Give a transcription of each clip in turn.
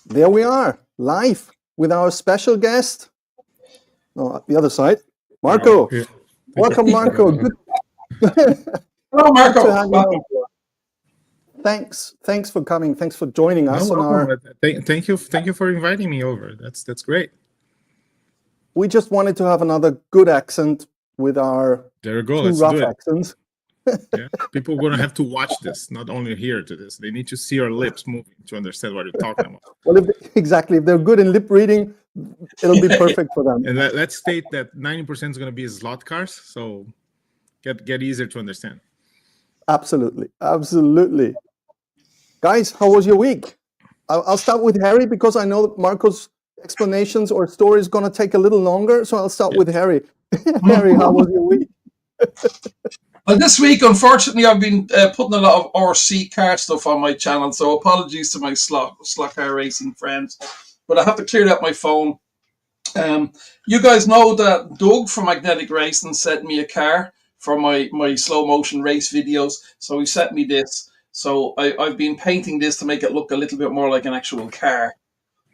There we are, live with our special guest. No, the other side, Marco. Okay. Welcome, Marco. Good. Hello, Marco. Good to have you Welcome. on. Thanks for coming. Thanks for joining us on our. Thank you for inviting me over. That's great. We just wanted to have another good accent with our There you go. two Let's rough do it. accents. Yeah. People are gonna have to watch this, not only hear to this. They need to see your lips moving to understand what you're talking about. Well, if they're good in lip reading, it'll be perfect for them. And let's state that 90% is gonna be slot cars, so get easier to understand. Absolutely. Guys, how was your week? I'll start with Harry because I know that Marco's explanations or story is going to take a little longer. So I'll start with Harry. Harry, how was your week? Well, this week, unfortunately, I've been putting a lot of RC car stuff on my channel. So apologies to my slot car racing friends. But I have to clear out my phone. You guys know that Doug from Magnetic Racing sent me a car for my slow motion race videos. So he sent me this. So I've been painting this to make it look a little bit more like an actual car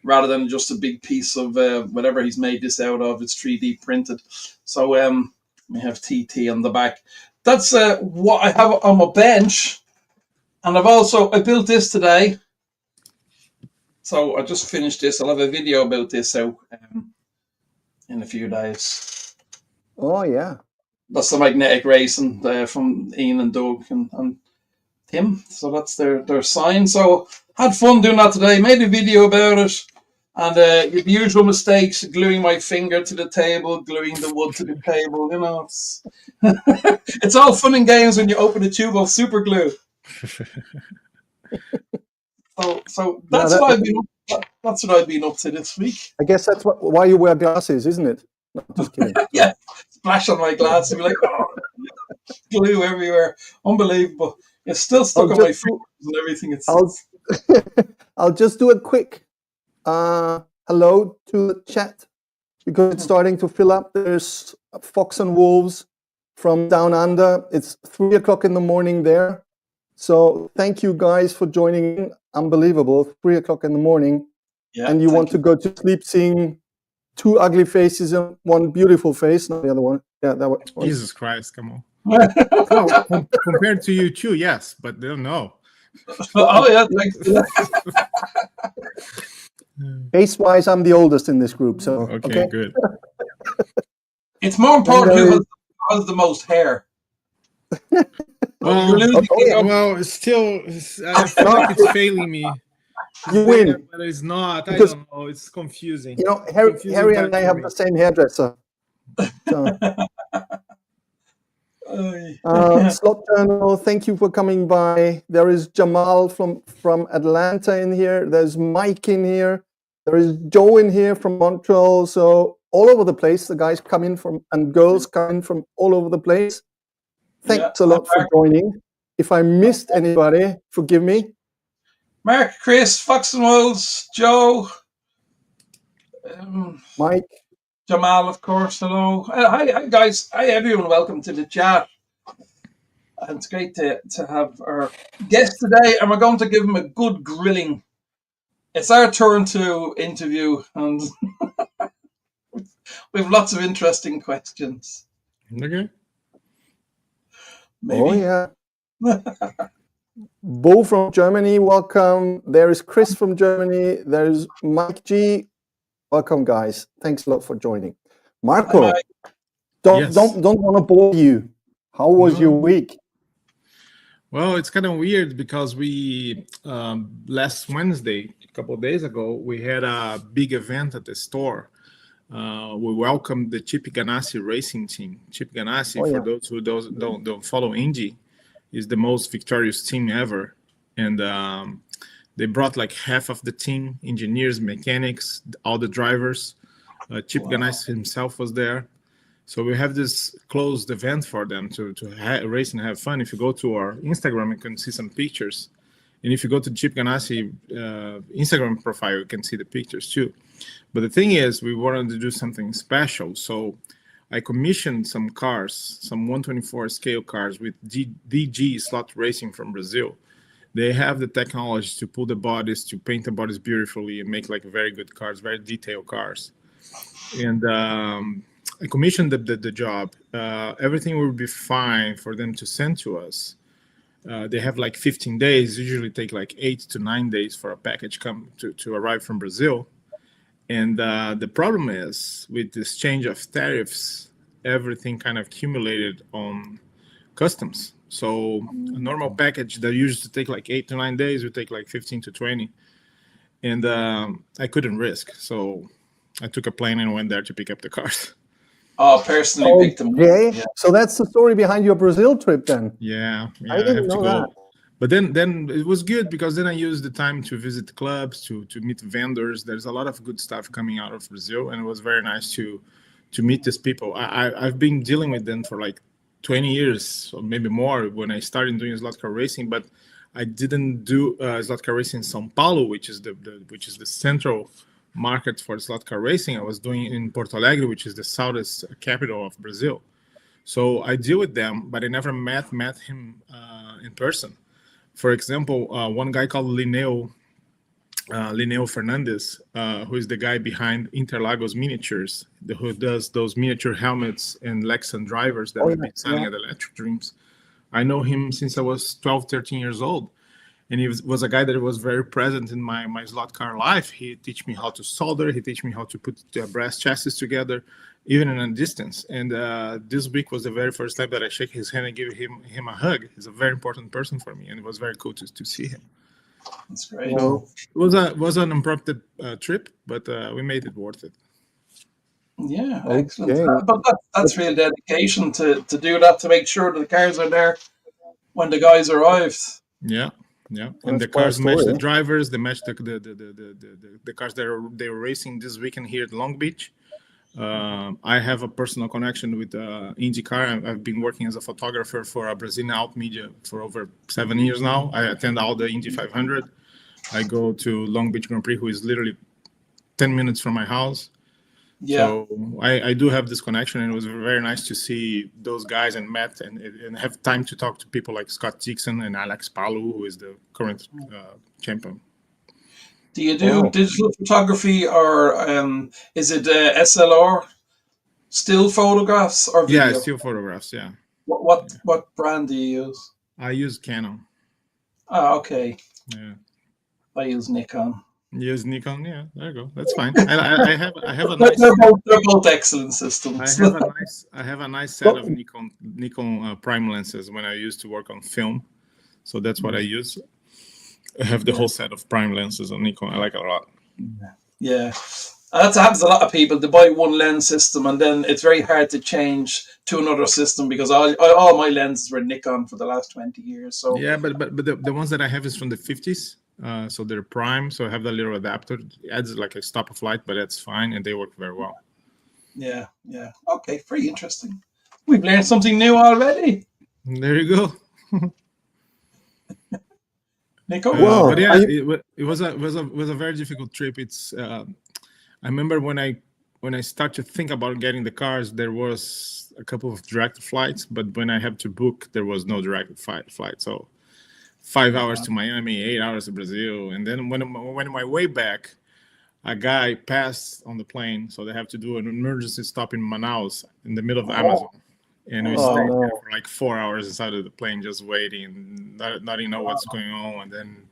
rather than just a big piece of whatever he's made this out of. It's 3D printed. So we have TT on the back. That's what I have on my bench. And I built this today. So I just finished this. I'll have a video about this out in a few days. Oh, yeah. That's the Magnetic Racing from Ian and Doug and Tim. So that's their sign. So had fun doing that today. Made a video about it. And the usual mistakes, gluing my finger to the table, gluing the wood to the table. You know, it's all fun and games when you open a tube of super glue. So that's what I've been. That's what I've been up to this week. I guess that's why you wear glasses, isn't it? No, just kidding. Yeah, splash on my glasses, and be like, oh, glue everywhere, unbelievable. It's still stuck on my fingers and everything. I'll just do a quick hello to the chat because it's starting to fill up. There's Fox and Wolves from down under. It's 3 o'clock in the morning there. So thank you guys for joining in. Unbelievable, 3 o'clock in the morning. Yeah, and you want to go to sleep seeing 2 ugly faces and 1 beautiful face, not the other one. Yeah, that one. Jesus Christ, come on. Well, compared to you too, yes, but they don't know. Oh yeah, thanks. Face-wise, I'm the oldest in this group, so okay. Good. It's more important who has the most hair. Well, it's still, I feel like it's failing me. You win, but it's not. I don't know. It's confusing. You know, Harry and I have the same hairdresser. So. Slot Journal, thank you for coming by. There is Jamal from Atlanta in here. There's Mike in here. There is Joe in here from Montreal. So all over the place, the guys come in from and girls come in from all over the place. Thanks a lot for joining. If I missed anybody, forgive me. Mark, Chris, Fox and Wolves, Joe, Mike. Jamal, of course, hello. Hi, guys. Hi, everyone. Welcome to the chat. And it's great to have our guest today, and we're going to give him a good grilling. It's our turn to interview, and we have lots of interesting questions. Okay. Maybe. Oh, yeah. Bo from Germany, welcome. There is Chris from Germany. There's Mike G. Welcome, guys. Thanks a lot for joining. Marco, don't want to bore you. How was your week? Well, it's kind of weird because we last Wednesday, a couple of days ago, we had a big event at the store. We welcomed the Chip Ganassi racing team. Chip Ganassi, for those who don't follow Indy, is the most victorious team ever, and they brought like half of the team, engineers, mechanics, all the drivers. Chip Ganassi himself was there. So we have this closed event for them to race and have fun. If you go to our Instagram, you can see some pictures. And if you go to Chip Ganassi Instagram profile, you can see the pictures too. But the thing is, we wanted to do something special. So I commissioned some cars, some 124 scale cars with DG Slot Racing from Brazil. they have the technology to pull the bodies, to paint the bodies beautifully, and make like very good cars, very detailed cars. And I commissioned the job. Everything will be fine for them to send to us. They have like 15 days. Usually take like 8 to 9 days for a package come to arrive from Brazil. And the problem is with this change of tariffs, everything kind of accumulated on customs. So a normal package that used to take like 8 to 9 days would take like 15 to 20. And I couldn't risk. So I took a plane and went there to pick up the cars. Oh, personally picked them. Okay, Yeah. so that's the story behind your Brazil trip then. Yeah, I didn't know that. But then it was good because then I used the time to visit clubs, to meet vendors. There's a lot of good stuff coming out of Brazil, and it was very nice to meet these people. I've been dealing with them for like 20 years or maybe more when I started doing slot car racing, but I didn't do slot car racing in São Paulo, which is the central market for slot car racing. I was doing in Porto Alegre, which is the southest capital of Brazil. So I deal with them, but I never met him in person. For example, one guy called Linneo Fernandez, who is the guy behind Interlagos Miniatures, who does those miniature helmets and Lexan drivers that we've been selling at Electric Dreams. I know him since I was 12, 13 years old. And he was a guy that was very present in my slot car life. He teach me how to solder. He teach me how to put the brass chassis together, even in a distance. And this week was the very first time that I shake his hand and give him a hug. He's a very important person for me, and it was very cool to see him. That's great. So it was an impromptu trip, but we made it worth it. Yeah, Okay. excellent. But that's real dedication to do that, to make sure that the cars are there when the guys arrive. Yeah. Yeah, and That's the cars quite a match story, the drivers. They match the cars that they were racing this weekend here at Long Beach. I have a personal connection with IndyCar. I've been working as a photographer for a Brazilian Out Media for over 7 years now. I attend all the Indy 500. I go to Long Beach Grand Prix, who is literally 10 minutes from my house. Yeah. So I do have this connection, and it was very nice to see those guys and Matt and have time to talk to people like Scott Dixon and Alex Palou, who is the current champion. Do you do digital photography, or is it SLR, still photographs, or video? Yeah, still photographs. Yeah. What brand do you use? I use Canon. Ah, okay. Yeah. I use Nikon. You use Nikon. Yeah, there you go. That's fine. I have a nice. They're both excellent systems. I have a nice set of Nikon prime lenses when I used to work on film, so that's what I use. I have the whole set of prime lenses on Nikon. I like it a lot. Yeah, that happens to a lot of people. They buy one lens system, and then it's very hard to change to another system, because all my lenses were Nikon for the last 20 years. So yeah, but the ones that I have is from the 50s. So they're prime, so I have that little adapter. It adds like a stop of light, but that's fine, and they work very well. Yeah. Okay, very interesting. We've learned something new already. There you go. Nico? But yeah, it was a very difficult trip. It's I remember when I start to think about getting the cars, there was a couple of direct flights, but when I had to book, there was no direct flight. So 5 hours to Miami, 8 hours to Brazil. And then when my way back, a guy passed on the plane. So they have to do an emergency stop in Manaus in the middle of the Amazon. And we stayed there for like 4 hours inside of the plane, just waiting, not even know what's going on. And then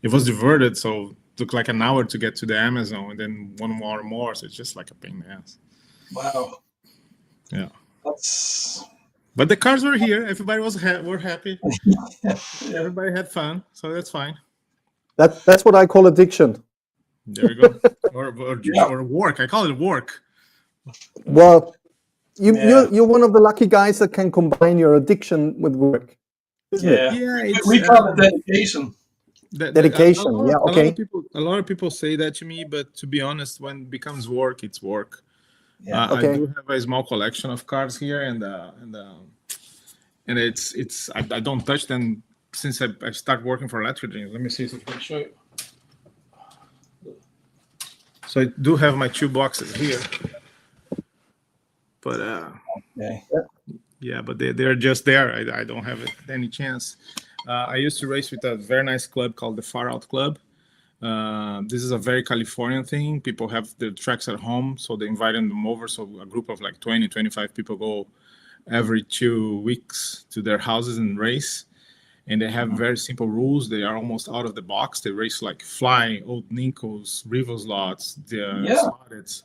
it was diverted. So it took like an hour to get to the Amazon, and then 1 hour more. So it's just like a pain in the ass. Wow. Yeah. That's... But the cars were here. Everybody were happy. Everybody had fun, so that's fine. That's what I call addiction. There you go. or work. I call it work. Well, you're one of the lucky guys that can combine your addiction with work. We call it dedication. Dedication. Okay. A lot of people say that to me, but to be honest, when it becomes work, it's work. Yeah. I do have a small collection of cars here, and it's I don't touch them since I start working for Electric Dreams. Let me see if I can show you. So I do have my 2 boxes here, but yeah, but they're just there. I don't have any chance. I used to race with a very nice club called the Far Out Club. This is a very Californian thing. People have their tracks at home, so they invite them over. So a group of like 20, 25 people go every 2 weeks to their houses and race. And they have very simple rules. They are almost out of the box. They race like Fly, Old Nicos, Rivos Lots, the Slotheads.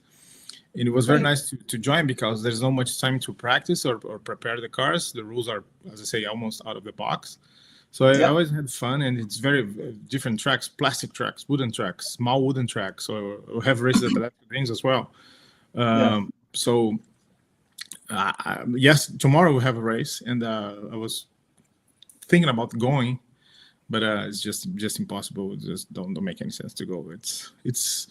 And it was very nice to join because there's not much time to practice or prepare the cars. The rules are, as I say, almost out of the box. So I always had fun, and it's very different tracks, plastic tracks, wooden tracks, small wooden tracks. So we have races at the electric rings as well. So yes, tomorrow we have a race, and I was thinking about going, but it's just impossible. It just don't make any sense to go. It's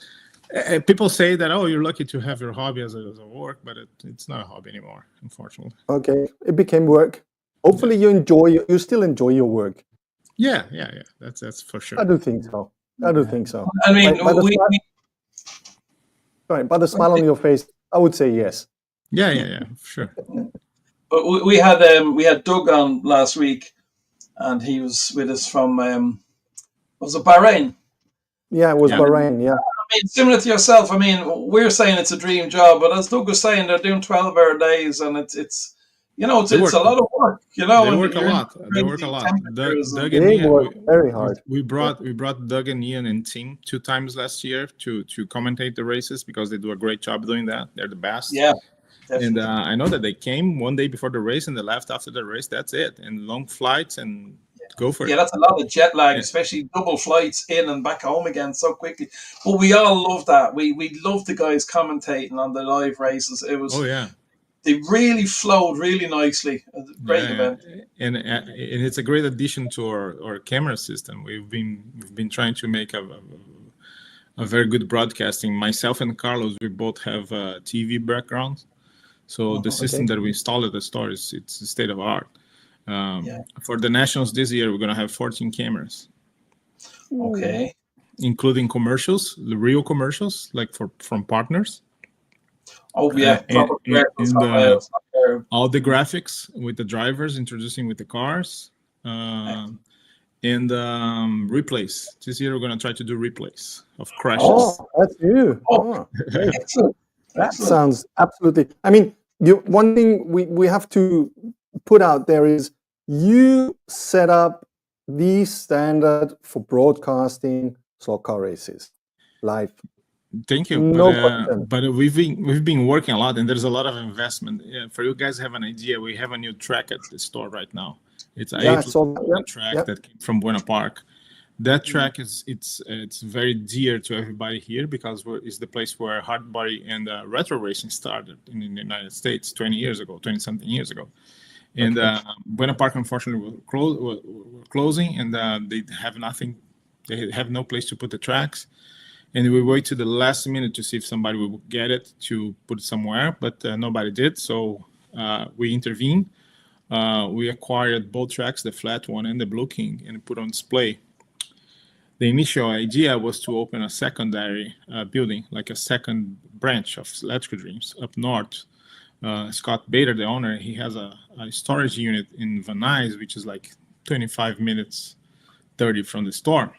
people say that, oh, you're lucky to have your hobby as a work, but it's not a hobby anymore, unfortunately. Okay, it became work. Hopefully you still enjoy your work. Yeah. That's for sure. I do think so. I mean, by the smile on your face, I would say yes. Yeah, for sure. But we had Doug on last week, and he was with us from was it Bahrain? Yeah, it was Bahrain. Yeah. I mean, similar to yourself. I mean, we're saying it's a dream job, but as Doug was saying, they're doing 12-hour days, and it's a lot of work. They work a lot. Doug and Ian, work very hard. We brought Doug and Ian and team 2 times last year to commentate the races because they do a great job doing that. They're the best. Yeah. Definitely. And I know that they came one day before the race and they left after the race. That's it. And long flights and go for it. Yeah, that's a lot of jet lag, especially double flights in and back home again so quickly. But we all love that. We love the guys commentating on the live races. It was. Oh yeah. They really flowed really nicely. Great event. And it's a great addition to our camera system. We've been trying to make a very good broadcasting. Myself and Carlos, we both have TV backgrounds. So the system that we installed at the store it's state of art. For the Nationals this year, we're gonna have 14 cameras. Okay. Including commercials, the real commercials, like from partners. Oh yeah, all the graphics with the drivers introducing with the cars, and replays. This year we're gonna try to do replays of crashes. Oh, that's you. Excellent. That sounds absolutely. I mean, one thing we have to put out there is you set up the standard for broadcasting slot car races live. Thank you. But we've been working a lot, and there's a lot of investment. Yeah, for you guys have an idea, we have a new track at the store right now. It's a track that came from Buena Park. That track it's very dear to everybody here because it's the place where hard body and retro racing started in the United States 20-something years ago. And Buena Park, unfortunately, were closing, and they have nothing. They have no place to put the tracks. And we wait to the last minute to see if somebody will get it to put it somewhere, but nobody did. So we intervened. We acquired both tracks, the flat one and the Blue King, and put on display. The initial idea was to open a secondary building, like a second branch of Electric Dreams up north. Scott Bader, the owner, he has a storage unit in Van Nuys, which is like 25 minutes, 30 from the store.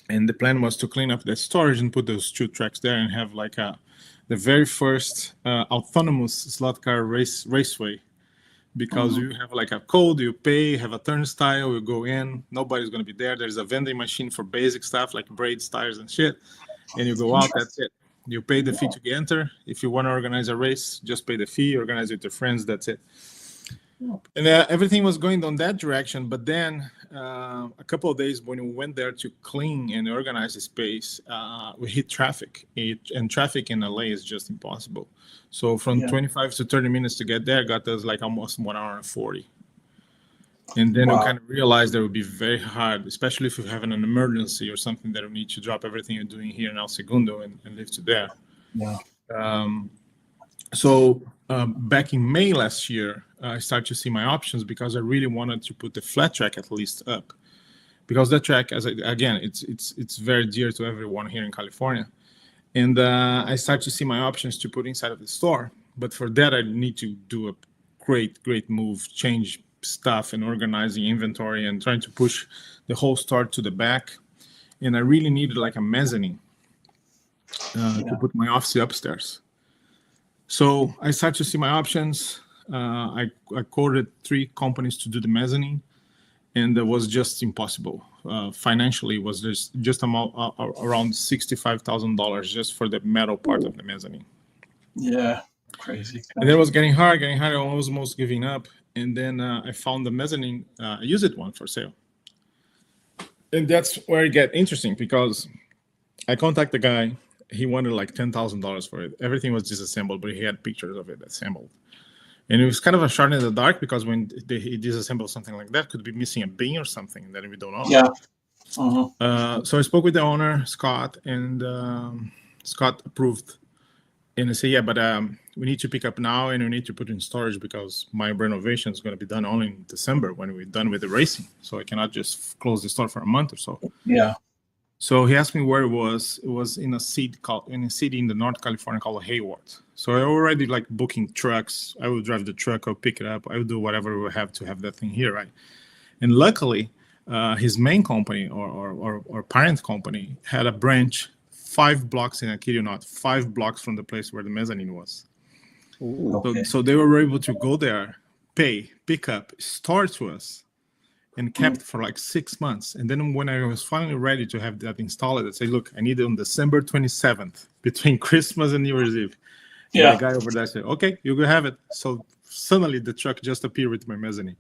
And the plan was to clean up that storage and put those 2 tracks there and have like the very first autonomous slot car raceway. Because you have like a code, you pay, have a turnstile, you go in, nobody's going to be there. There's a vending machine for basic stuff like braids, tires, and shit. And you go out, that's it. You pay the fee to enter. If you want to organize a race, just pay the fee, organize it with your friends, that's it. And everything was going on that direction. But then a couple of days when we went there to clean and organize the space, we hit traffic. And traffic in LA is just impossible. So from 25 to 30 minutes to get there got us like almost 1 hour and 40. And then we kind of realized that it would be very hard, especially if you have an emergency or something that you need to drop everything you're doing here in El Segundo and live to there. Yeah. So back in May last year, I started to see my options because I really wanted to put the flat track at least up. Because that track, it's very dear to everyone here in California. And I started to see my options to put inside of the store. But for that, I need to do a great move, change stuff and organizing inventory and trying to push the whole store to the back. And I really needed like a mezzanine to put my office upstairs. So I started to see my options. I quoted 3 companies to do the mezzanine, and it was just impossible. Financially, it was just around $65,000 just for the metal part of the mezzanine. Yeah, crazy. And then it was getting hard. I was almost giving up. And then I found the mezzanine, I used it one for sale. And that's where it gets interesting, because I contact the guy. He wanted like $10,000 for it. Everything was disassembled, but he had pictures of it assembled. And it was kind of a shot in the dark, because when he disassembles something like that, could be missing a beam or something that we don't know. Yeah. So I spoke with the owner, Scott, and Scott approved. And I said, yeah, but we need to pick up now, and we need to put in storage, because my renovation is going to be done only in December when we're done with the racing. So I cannot just close the store for a month or so. Yeah. So he asked me where it was. It was in a city in the North California called Hayward. So I already like booking trucks. I will drive the truck, I'll pick it up, I will do whatever we have to have that thing here, right? And luckily, his main company or parent company had a branch 5 blocks in, I kid you not, 5 blocks from the place where the mezzanine was. Ooh. Okay. So they were able to go there, pay, pick up, store to us, and kept for like 6 months. And then when I was finally ready to have that installed, I said, look, I need it on December 27th, between Christmas and New Year's Eve. Yeah. And the guy over there said, okay, you can have it. So suddenly the truck just appeared with my mezzanine.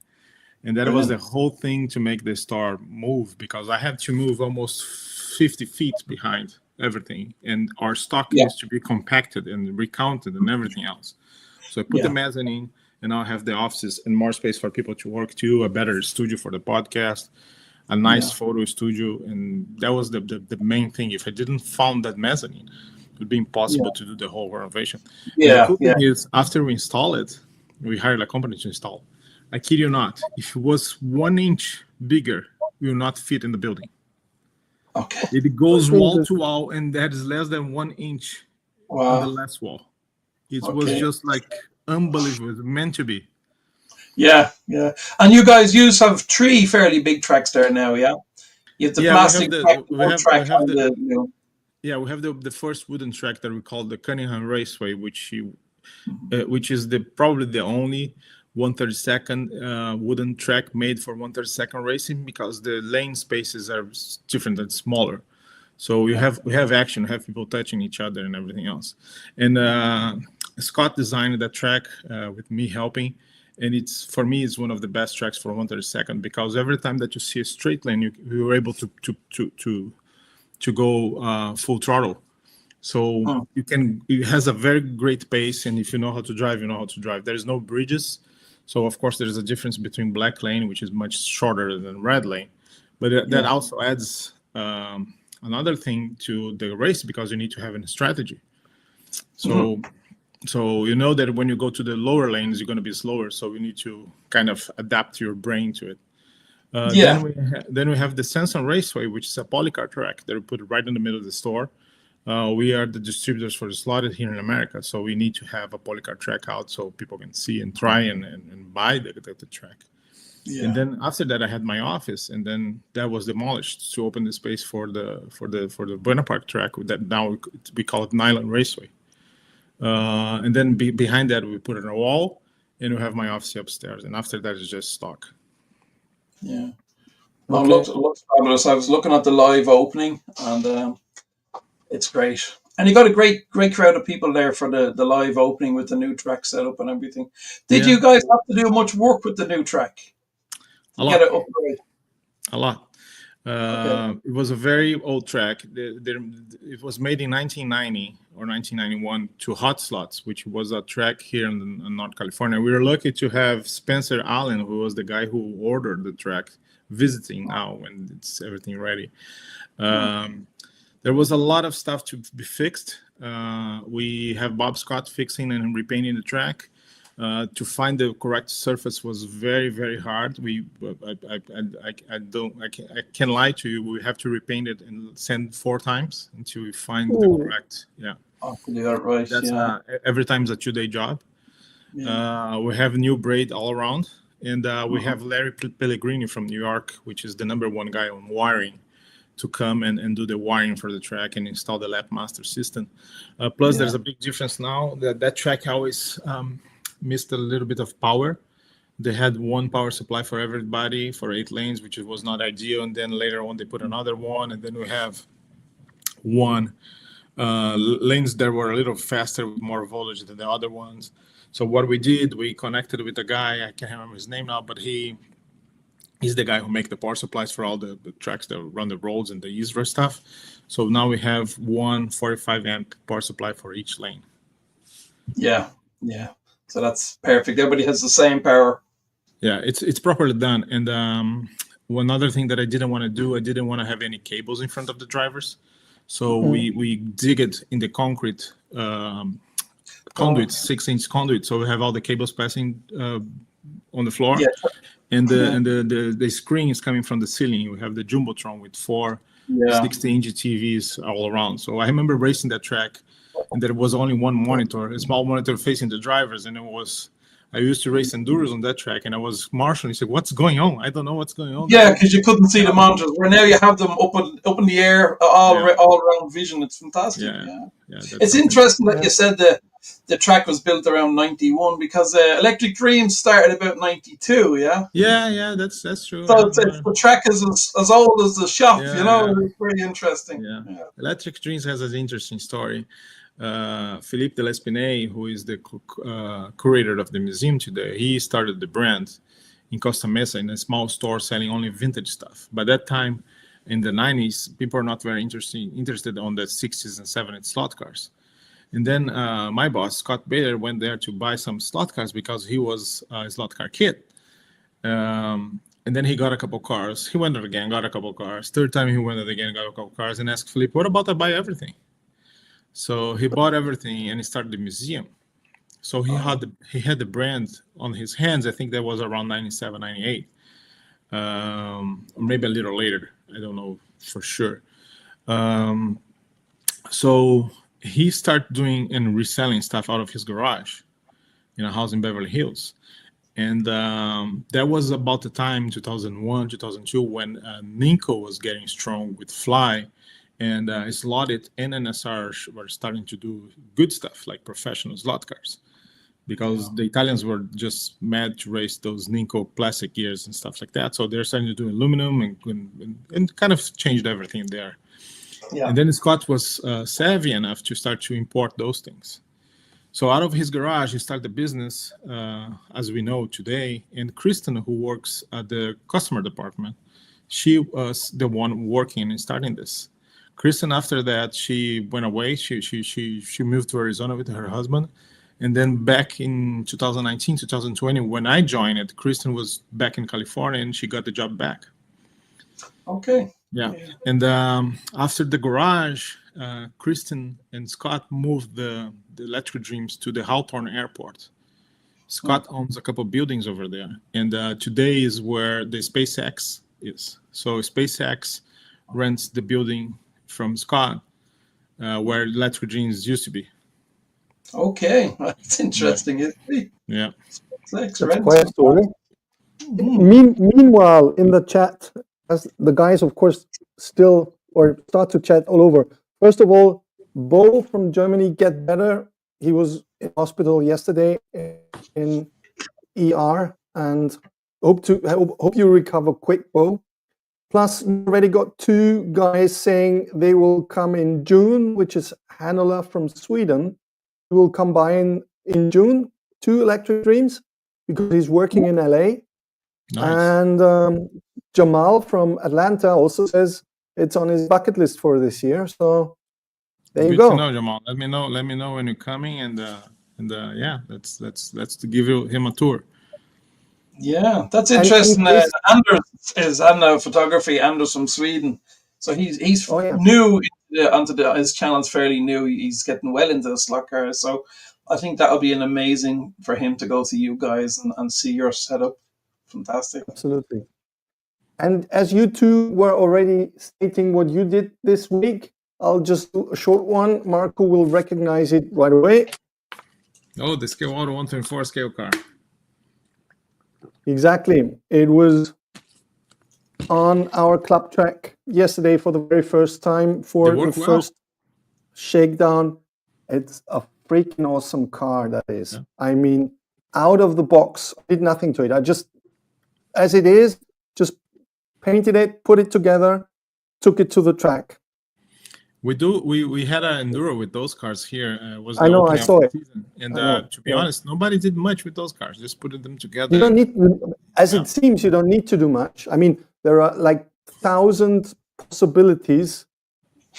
And that was the whole thing to make the store move, because I had to move almost 50 feet behind everything. And our stock needs to be compacted and recounted and everything else. So I put the mezzanine, and now I have the offices and more space for people to work too, a better studio for the podcast, a nice photo studio. And that was the main thing. If I didn't found that mezzanine, it would be impossible to do the whole renovation. Yeah. The cool thing is, after we install it, we hired a company to install. I kid you not, if it was 1 inch bigger, we will not fit in the building. Okay. It goes wall to wall, and that is less than 1 inch on the last wall. It was just like unbelievable. It was meant to be. Yeah, yeah. And you guys have 3 fairly big tracks there now, yeah? You have the plastic track, we have the yeah, we have the first wooden track that we call the Cunningham Raceway, which is probably the only 1/32 wooden track made for 1/32 racing, because the lane spaces are different and smaller. So we have action, we have people touching each other and everything else. And Scott designed that track with me helping, and for me it's one of the best tracks for 1/32, because every time that you see a straight lane, you were able to go full throttle. So it has a very great pace, and if you know how to drive, you know how to drive. There's no bridges. So of course there's a difference between black lane, which is much shorter than red lane, but that also adds another thing to the race, because you need to have a strategy. So you know that when you go to the lower lanes, you're going to be slower. So you need to kind of adapt your brain to it. Then we have the Sanson Raceway, which is a polycar track that we put right in the middle of the store. We are the distributors for the Slothead here in America, so we need to have a polycar track out so people can see and try and buy the track. Yeah. And then after that, I had my office, and then that was demolished to open the space for the Buena Park track. That now we call it Nylon Raceway. And then behind that, we put it on a wall, and we have my office upstairs. And after that, it's just stock. Yeah. No, it looks fabulous. I was looking at the live opening, and it's great. And you got a great crowd of people there for the live opening with the new track setup and everything. Did you guys have to do much work with the new track? A lot. Get it upgrade? A lot. It was a very old track. It was made in 1990 or 1991 to Hot Slots, which was a track here in North California. We were lucky to have Spencer Allen, who was the guy who ordered the track, visiting now when it's everything ready. There was a lot of stuff to be fixed. We have Bob Scott fixing and repainting the track. To find the correct surface was very, very hard. I can't lie to you. We have to repaint it and send 4 times until we find the correct. Yeah. Oh, you got it right. That's every time is a 2-day job. Yeah. We have new braid all around. And we have Larry Pellegrini from New York, which is the #1 guy on wiring, to come and do the wiring for the track and install the lap master system. Plus, there's a big difference now that track always missed a little bit of power. They had one power supply for everybody for 8 lanes, which was not ideal. And then later on, they put another one. And then we have one lanes that were a little faster with more voltage than the other ones. So what we did, we connected with a guy, I can't remember his name now, but he's the guy who makes the power supplies for all the tracks that run the roads and the Israel stuff. So now we have one 45 amp power supply for each lane. Yeah. So that's perfect. Everybody has the same power. Yeah, it's properly done. And one other thing that I didn't want to do, I didn't want to have any cables in front of the drivers. So we dig it in the concrete conduit, 6-inch conduit. So we have all the cables passing on the floor. Yeah. And the screen is coming from the ceiling. We have the Jumbotron with 4 60-inch TVs all around. So I remember racing that track, and there was only one monitor, a small monitor facing the drivers, and I used to race enduros on that track, and I was marshalling. He said, "What's going on? I don't know what's going on." Yeah, because you couldn't see the monitors. Where now you have them up in the air, all around vision. It's fantastic. Yeah. It's interesting that you said that the track was built around 91 because Electric Dreams started about 92. Yeah. Yeah, that's true. So the track is as old as the shop. It's very interesting. Yeah. Electric Dreams has an interesting story. Philippe de Lespinay, who is the curator of the museum today, he started the brand in Costa Mesa in a small store selling only vintage stuff. By that time, in the 90s, people are not very interested on the 60s and 70s slot cars. And then my boss, Scott Bader, went there to buy some slot cars because he was a slot car kid. And then he got a couple cars. He went there again, got a couple cars. Third time he went there again, got a couple cars, and asked Philippe, "What about I buy everything?" So he bought everything and he started the museum. So he had the brand on his hands. I think that was around 97, 98, or maybe a little later. I don't know for sure. So he started doing and reselling stuff out of his garage in a house in Beverly Hills. And that was about the time, 2001, 2002, when Nico was getting strong with Fly. And Slothead and NSR were starting to do good stuff like professional slot cars, because the Italians were just mad to race those Nico plastic gears and stuff like that. So they're starting to do aluminum and kind of changed everything there. Yeah. And then Scott was savvy enough to start to import those things. So out of his garage, he started the business, as we know today. And Kristen, who works at the customer department, she was the one working and starting this. Kristen, after that, she went away. She moved to Arizona with her husband. And then back in 2019, 2020, when I joined it, Kristen was back in California and she got the job back. Okay. Yeah. And after the garage, Kristen and Scott moved the Electric Dreams to the Hawthorne Airport. Scott owns a couple buildings over there. And today is where the SpaceX is. So SpaceX rents the building from Scott, where Electric Dreams used to be. Okay, that's interesting. Yeah, that's quite a story. Meanwhile, in the chat, as the guys, of course, still or start to chat all over. First of all, Bo from Germany, get better. He was in hospital yesterday in ER, and hope you recover quick, Bo. Plus, we already got 2 guys saying they will come in June, which is Hanola from Sweden. He will come by in June, 2 Electric Dreams, because he's working in LA. Nice. And Jamal from Atlanta also says it's on his bucket list for this year. So there you go. Good to know, Jamal. Let me know when you're coming, and yeah, let's to give him a tour. Yeah, that's interesting. Anders is on photography. Anders from Sweden, so he's new onto his channel's fairly new. He's getting well into the slot cars, so I think that would be an amazing for him to go to you guys and see your setup. Fantastic, absolutely. And as you two were already stating what you did this week, I'll just do a short one. Marco will recognize it right away. Oh, the Scale Auto 124 scale car. Exactly. It was on our club track yesterday for the very first time for They the work well. first shakedown. It's a freaking awesome car, that is. Yeah. I mean, out of the box, I did nothing to it. I just, as it is, just painted it, put it together, took it to the track. We had an enduro with those cars here. It was the I know, opening I saw of the it. season. And I know, to be yeah. honest, nobody did much with those cars. Just put them together. You don't need, as Yeah. it seems, you don't need to do much. I mean, there are like 1,000 possibilities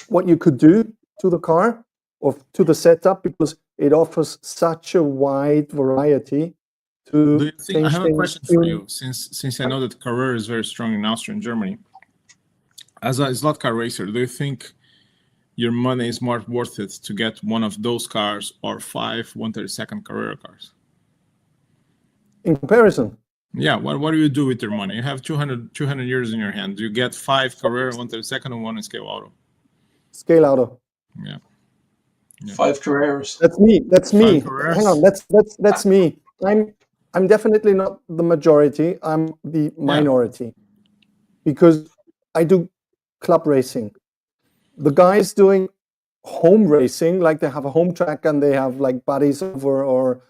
what you could do to the car or to the setup, because it offers such a wide variety to Do you think, I change have a things. question for you, since I know that Carrera is very strong in Austria and Germany. As a slot car racer, do you think your money is more worth it to get one of those cars or 5 132nd Carrera cars? In comparison, Yeah, what do you do with your money? You have 200 years in your hand. Do you get 5 Carrera 132nd and 1 Scale Auto? scale auto. Yeah. 5 Carreras. That's me. That's me. 5 Carreras? Hang on. That's me. I'm definitely not the majority. I'm the minority, because I do club racing. The guys doing home racing, like they have a home track and they have like buddies over, or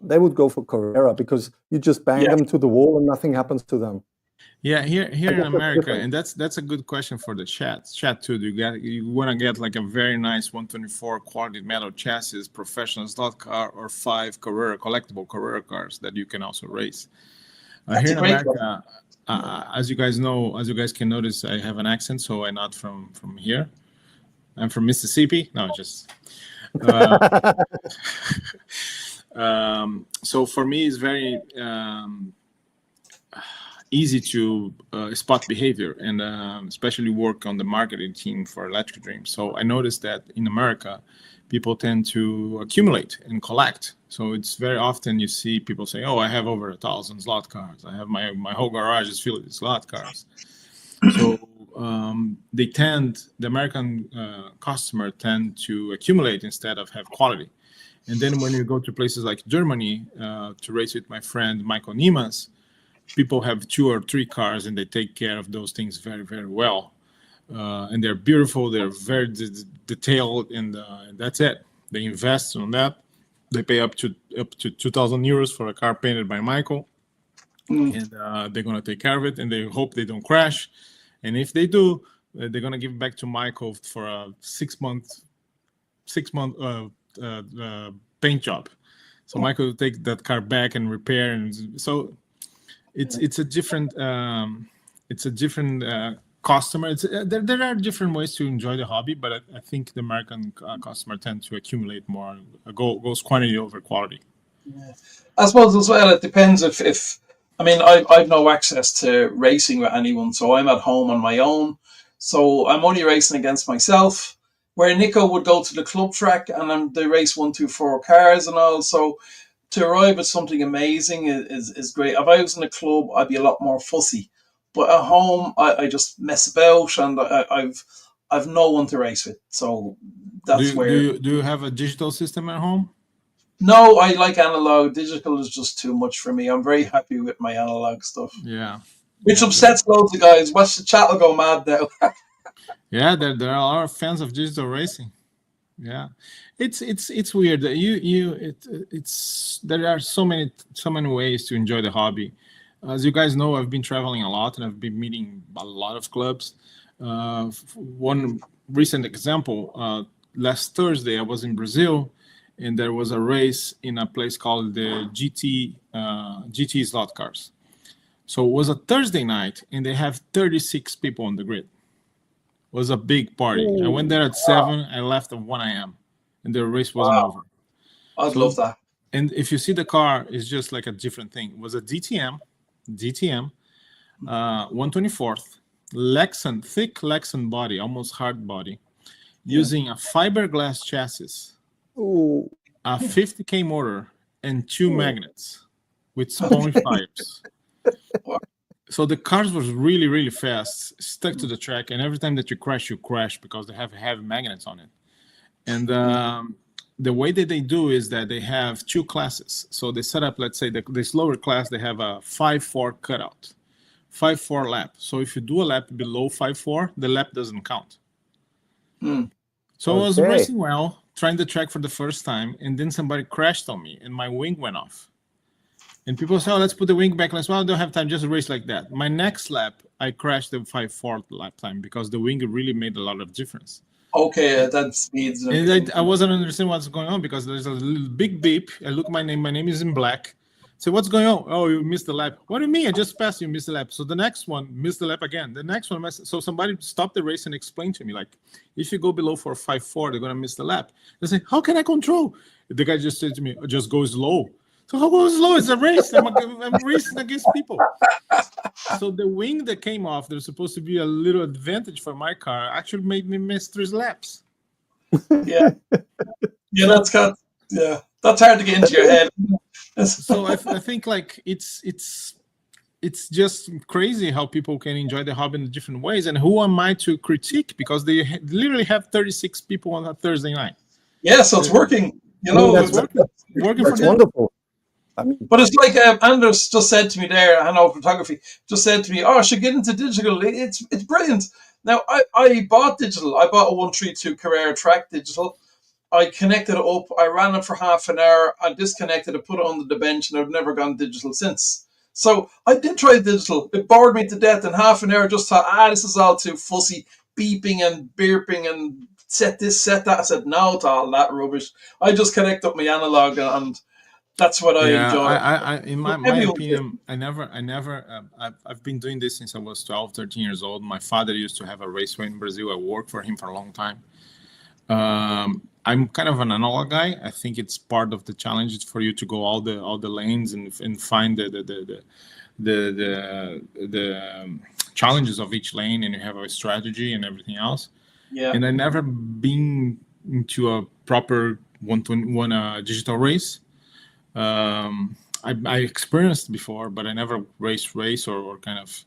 they would go for Carrera, because you just bang them to the wall and nothing happens to them. Yeah, here guess in that's America, different. and that's a good question for the chat too. You want to get like a very nice 124 quality metal chassis, professional slot car, or 5 Carrera collectible Carrera cars that you can also race. Here in America, as you guys know, as you guys can notice, I have an accent, so I'm not from here. I'm from Mississippi. No, just. So for me, it's very easy to spot behavior and especially work on the marketing team for Electric Dream. So I noticed that in America, people tend to accumulate and collect. So it's very often you see people say, "Oh, I have over 1,000 slot cars. I have my whole garage is filled with slot cars." So the American customer tend to accumulate instead of have quality. And then when you go to places like Germany to race with my friend Michael Nieman's, people have 2 or 3 cars and they take care of those things very, very well. And they're beautiful, they're very detailed, and that's it. They invest on that. They pay up to 2,000 euros for a car painted by Michael. And they're going to take care of it, and they hope they don't crash. And if they do, they're going to give it back to Michael for a 6-month paint job. So Michael will take that car back and repair, and so it's a different customer. There are different ways to enjoy the hobby, but I think the American customer tend to accumulate more, goes quantity over quality. Yeah. I suppose as well, it depends if I mean, I've no access to racing with anyone, so I'm at home on my own. So I'm only racing against myself. Where Nico would go to the club track and they race 124 cars and all. So to arrive at something amazing is great. If I was in a club, I'd be a lot more fussy. But at home, I just mess about, and I've no one to race with. So that's do you have a digital system at home? No, I like analog. Digital is just too much for me. I'm very happy with my analog stuff. Yeah. Which upsets loads of guys. Watch the chat will go mad now. Yeah, there are a lot of fans of digital racing. Yeah, it's weird. There are so many ways to enjoy the hobby. As you guys know, I've been traveling a lot and I've been meeting a lot of clubs. One recent example, last Thursday I was in Brazil, and there was a race in a place called the GT Slot Cars. So it was a Thursday night, and they have 36 people on the grid. It was a big party. I went there at 7. I left at 1 a.m. and the race wasn't over. I'd love that. And if you see the car, it's just like a different thing. It was a DTM, 124th, Lexan, thick Lexan body, almost hard body, using a fiberglass chassis, a 50K motor, and 2 magnets with sponge-fires. So the cars was really, really fast, stuck to the track, and every time that you crash because they have heavy magnets on it. And the way that they do is that they have two classes. So they set up, let's say, this lower class, they have a 5-4 cutout, 5-4 lap. So if you do a lap below 5-4, the lap doesn't count. So I was racing well, trying the track for the first time, and then somebody crashed on me, and my wing went off. And people say, "Oh, let's put the wing back." Well, I don't have time, just race like that. My next lap, I crashed the 5-4 lap time because the wing really made a lot of difference. Okay, that speeds. And I wasn't understanding what's going on because there's a little big beep. I look at my name. My name is in black. So what's going on? Oh, you missed the lap. What do you mean? I just passed you, missed the lap. So the next one, missed the lap again. The next one, so somebody stopped the race and explained to me, like, if you go below for 5-4, they're going to miss the lap. They say, how can I control? The guy just said to me, just go slow. So how go slow? It's a race. I'm racing against people. So the wing that came off, there's supposed to be a little advantage for my car, actually made me miss 3 laps. Yeah, that's hard to get into your head. So I think like it's just crazy how people can enjoy the hobby in different ways. And who am I to critique? Because they literally have 36 people on a Thursday night. Yeah, so it's working. That's working for them. Wonderful. But it's like Anders just said to me there, Hanover Photography, just said to me, "Oh, I should get into digital. It's brilliant." Now, I bought digital. I bought a 132 Carrera track digital. I connected it up. I ran it for half an hour. I disconnected it, put it under the bench, and I've never gone digital since. So I did try digital. It bored me to death. In half an hour, I just thought, this is all too fussy, beeping and burping and set this, set that. I said, no to all that rubbish. I just connect up my analog and that's what I enjoy. In my opinion, I've been doing this since I was 12, 13 years old. My father used to have a raceway in Brazil. I worked for him for a long time. I'm kind of an analog guy. I think it's part of the challenge for you to go all the lanes and find the challenges of each lane, and you have a strategy and everything else. Yeah. And I never been into a proper one-to-one digital race. I experienced before, but I never race or kind of.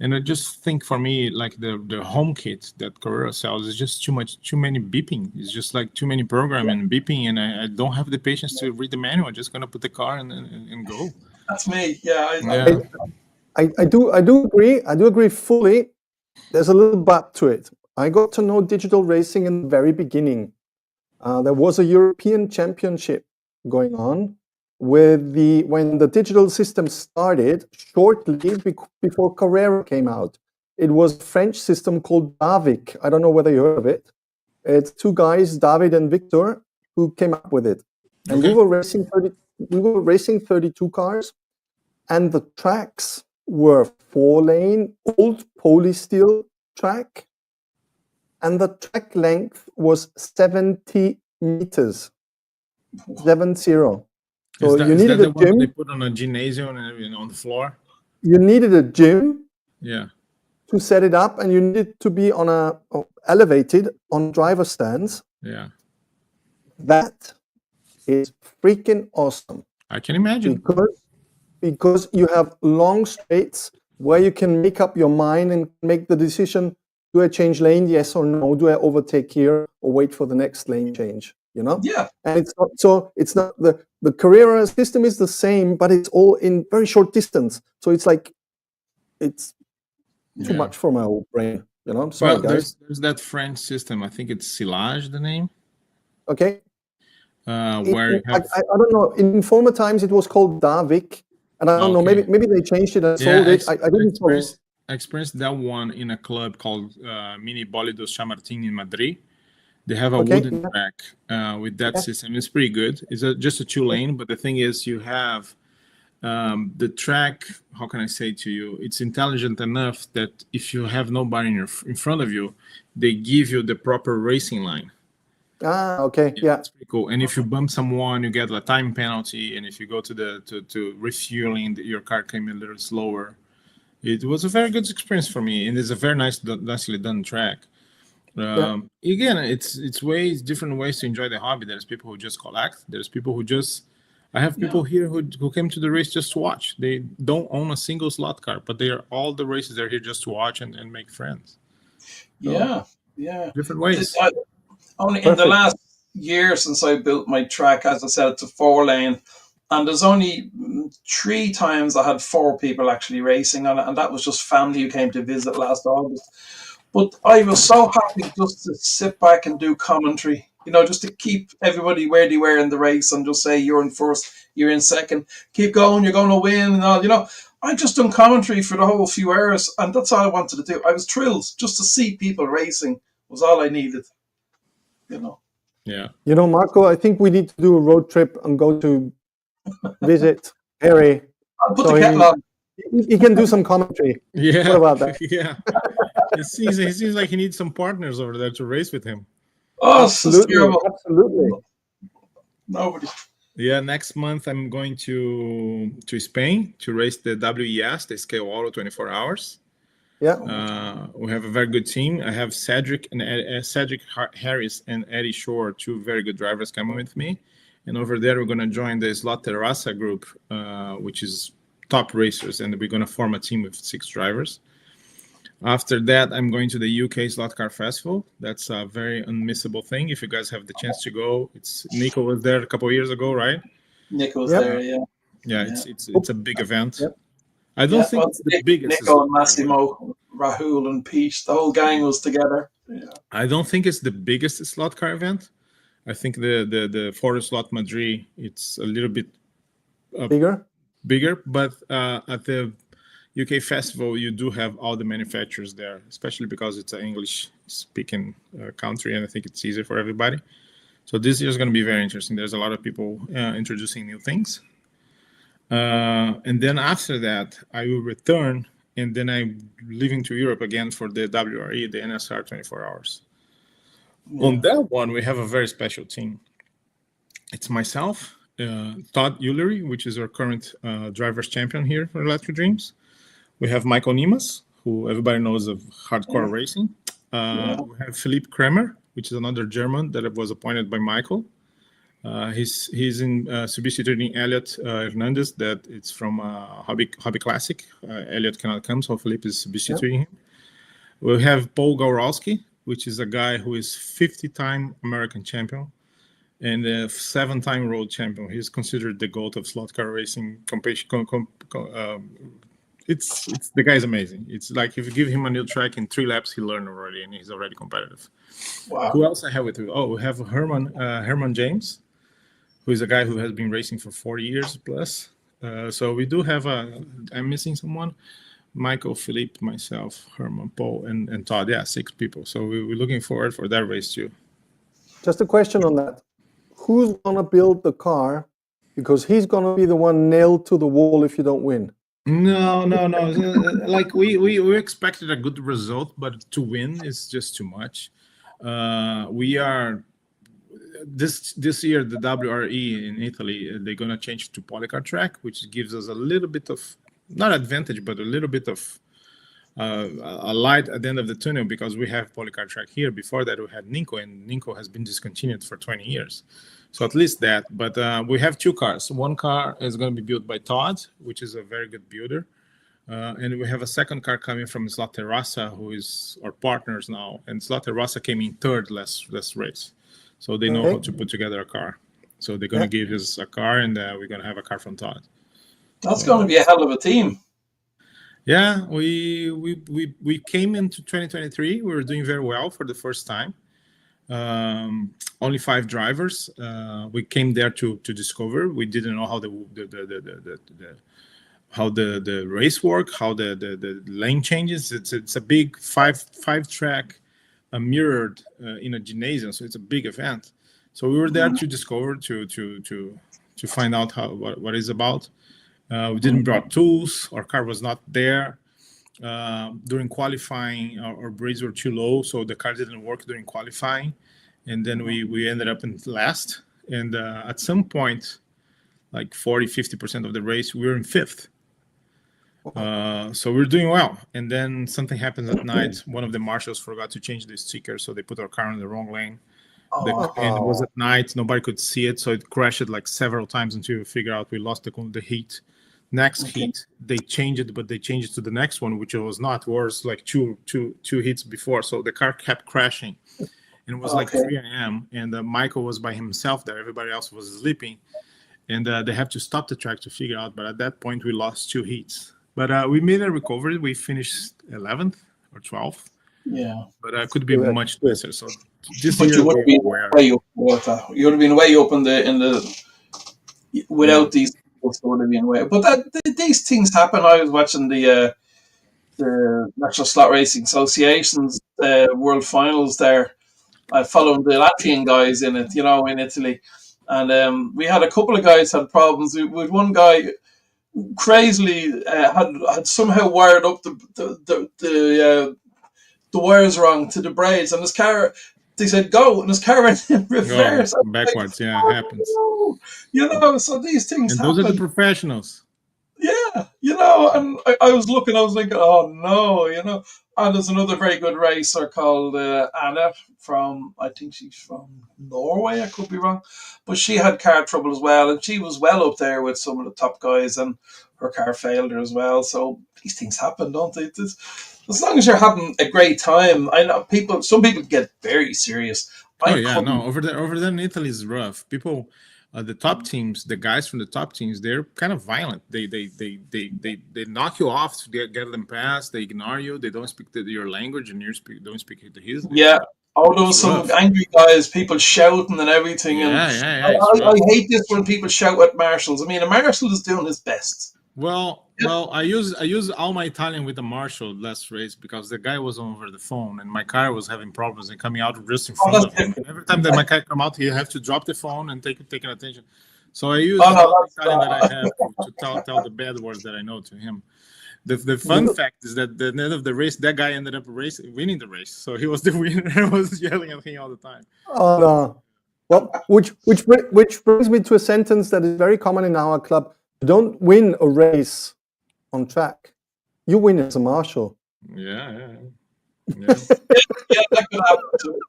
And I just think for me, like the home kit that Carrera sells is just too many beeping. It's just like too many programming and beeping, and I don't have the patience to read the manual. I'm just gonna put the car and go. That's me. Yeah. I do agree. I do agree fully. There's a little but to it. I got to know digital racing in the very beginning. There was a European Championship going on when the digital system started, shortly before Carrera came out. It was a French system called Davic. I don't know whether you heard of it. It's 2 guys, David and Victor, who came up with it. And Okay. we were racing 32 cars, and the tracks were 4-lane, old polysteel track, and the track length was 70 meters. 70. So you needed a gym. They put on a gymnasium and on the floor. You needed a gym. Yeah. To set it up, and you needed to be elevated on driver stands. Yeah. That is freaking awesome. I can imagine. Because you have long straights where you can make up your mind and make the decision: do I change lane, yes or no? Do I overtake here or wait for the next lane change? Yeah. And it's not the Carrera system is the same, but it's all in very short distance. So it's like it's too much for my old brain. Sorry, guys. There's that French system. I think it's Silage, the name. Okay. Where you have... I don't know. In former times, it was called Davic, and I don't know. Maybe they changed it and sold it. I didn't follow. I experienced that one in a club called Mini Bólidos Chamartín in Madrid. They have a wooden track with that system. It's pretty good. It's just a 2-lane, but the thing is, you have the track. How can I say to you? It's intelligent enough that if you have nobody in front of you, they give you the proper racing line. Okay, yeah. That's pretty cool. And if you bump someone, you get a time penalty. And if you go to refueling, your car came a little slower. It was a very good experience for me, and it's a very nicely done track. Again, it's different ways to enjoy the hobby. There's people who just collect. There's people who just. I have people here who came to the race just to watch. They don't own a single slot car, but all the races are here just to watch and make friends. So, Yeah. different ways. Only in the years since I built my track. As I said, it's a 4-lane. And there's only 3 times I had 4 people actually racing on it. And that was just family who came to visit last August. But I was so happy just to sit back and do commentary, just to keep everybody where they were in the race and just say, you're in first, you're in second, keep going, you're going to win and all. I just done commentary for the whole few hours, and that's all I wanted to do. I was thrilled just to see people racing was all I needed. Yeah. Marco, I think we need to do a road trip and go to visit Harry. I'll put the kettle on. He can do some commentary. Yeah. What about that? Yeah. It seems like he needs some partners over there to race with him. Oh, absolutely. Absolutely. Nobody. Yeah, next month I'm going to Spain to race the WES, the Scale Auto 24 Hours. Yeah. We have a very good team. I have Cedric Harris and Eddie Shore, 2 very good drivers coming with me. And over there, we're going to join the Slothead group, which is top racers, and we're going to form a team with 6 drivers. After that, I'm going to the UK Slot Car Festival. That's a very unmissable thing. If you guys have the chance to go, Nico was there a couple of years ago, right? Nico was there, yeah. Yeah, it's a big event. Yep. I don't think it's the biggest. Nico and Massimo, Rahul and Pete, the whole gang was together. Yeah. I don't think it's the biggest slot car event. I think the Foro Slot Madrid, it's a little bit bigger, but at the UK festival, you do have all the manufacturers there, especially because it's an English-speaking country, and I think it's easier for everybody. So this year is going to be very interesting. There's a lot of people introducing new things. And then after that, I will return, and then I'm leaving to Europe again for the WRE, the NSR 24 Hours. Yeah. On that one, we have a very special team. It's myself, Todd Ullery, which is our current drivers champion here for Electric Dreams. We have Michael Nimas, who everybody knows of hardcore racing. We have Philippe Kremer, which is another German that was appointed by Michael. He's in substituting Elliot Hernandez, that it's from Hobby Classic. Elliot cannot come, so Philippe is substituting him. We have Paul Gawrowski, which is a guy who is 50-time American champion and a 7-time world champion. He's considered the GOAT of slot car racing competition. It's the guy's amazing. It's like if you give him a new track in 3 laps, he learned already, and he's already competitive. Wow. Who else I have with you? Oh, we have Herman James, who is a guy who has been racing for 40 years plus. So we do have I'm missing someone. Michael, Philippe, myself, Herman, Paul, and Todd. Yeah, 6 people. So we're looking forward for that race too. Just a question on that. Who's going to build the car? Because he's going to be the one nailed to the wall if you don't win. No. Like we expected a good result, but to win is just too much. We are this year the WRE in Italy. They're gonna change to polycar track, which gives us a little bit of not advantage, but a little bit of a light at the end of the tunnel, because we have polycar track here. Before that, we had Nico, and Nico has been discontinued for 20 years. So at least that. But we have 2 cars. One car is going to be built by Todd, which is a very good builder. And we have a second car coming from Slothead, who is our partners now. And Slothead came in 3rd last race. So they know how to put together a car. So they're going to give us a car, and we're going to have a car from Todd. That's going to be a hell of a team. Yeah, we came into 2023. We were doing very well for the first time. Only 5 drivers. We came there to discover. We didn't know how the race work, how the lane changes. It's a big 5-track mirrored in a gymnasium, so it's a big event. So we were there to discover, to find out what it's about. We didn't brought tools. Our car was not there. During qualifying, our brakes were too low, so the car didn't work during qualifying. And then we ended up in last. And at some point, like 40-50% of the race, we were in 5th. So we're doing well. And then something happens at night. One of the marshals forgot to change the sticker, so they put our car in the wrong lane. And it was at night. Nobody could see it, so it crashed like several times until we figure out we lost the heat. Next heat, they changed it, but they changed it to the next one, which it was not. It was like two heats before, so the car kept crashing. and it was like Okay. 3 a.m. and Michael was by himself there. Everybody else was sleeping, and they have to stop the track to figure out. But at that point, we lost 2 heats. But we made a recovery. We finished 11th or 12th. Yeah. But could be Correct. much nicer. So this But year you would have we been were. way up with that. You would have been way up in the without these people, so would have been way. But these things happen. I was watching the National Slot Racing Association's World Finals there. I followed the Latvian guys in it, in Italy, and we had a couple of guys had problems with one guy. Crazily had somehow wired up the wires wrong to the braids, and his car. They said go, and his car went in reverse. Go backwards, like, yeah, happens. No. So these things and happen. Those are the professionals. Yeah, and I was looking, I was thinking, oh no, And there's another very good racer called Anna I think she's from Norway, I could be wrong. But she had car trouble as well, and she was well up there with some of the top guys, and her car failed her as well. So these things happen, don't they? As long as you're having a great time. I know some people get very serious. Over there in Italy is rough. People, the top teams, the guys from the top teams, they're kind of violent. They knock you off to get them past. They ignore you. They don't speak your language, and you don't speak his. Yeah. Those some angry guys, people shouting and everything. Yeah. I hate this when people shout at marshals. I mean, a marshal is doing his best. Well, I use all my Italian with the marshal last race because the guy was over the phone and my car was having problems and coming out just in front of him. And every time that my car come out, he have to drop the phone and take attention. So I use all the Italian that I have to tell the bad words that I know to him. The fun fact is that at the end of the race, that guy ended up winning the race. So he was the winner. I was yelling at him all the time. Oh no! Well, which brings me to a sentence that is very common in our club. You don't win a race on track. You win as a marshal. Yeah. That could happen too.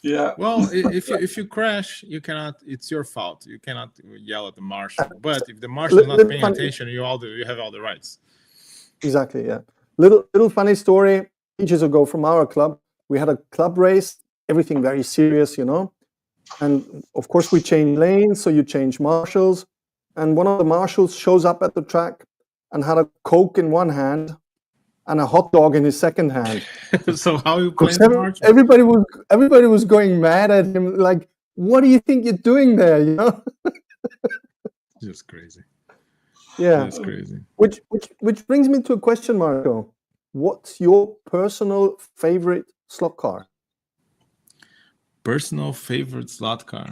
Yeah. Well, if you crash, you cannot. It's your fault. You cannot yell at the marshal. But if the marshal is not paying attention, you have all the rights. Exactly. Yeah. Little funny story. Ages ago from our club, we had a club race. Everything very serious, And of course, we change lanes, so you change marshals. And one of the marshals shows up at the track and had a Coke in one hand and a hot dog in his second hand. So how you playing the marshal? Everybody was going mad at him. Like, what do you think you're doing there? Just crazy. Yeah, that's crazy. Which brings me to a question, Marco. What's your personal favorite slot car? Personal favorite slot car.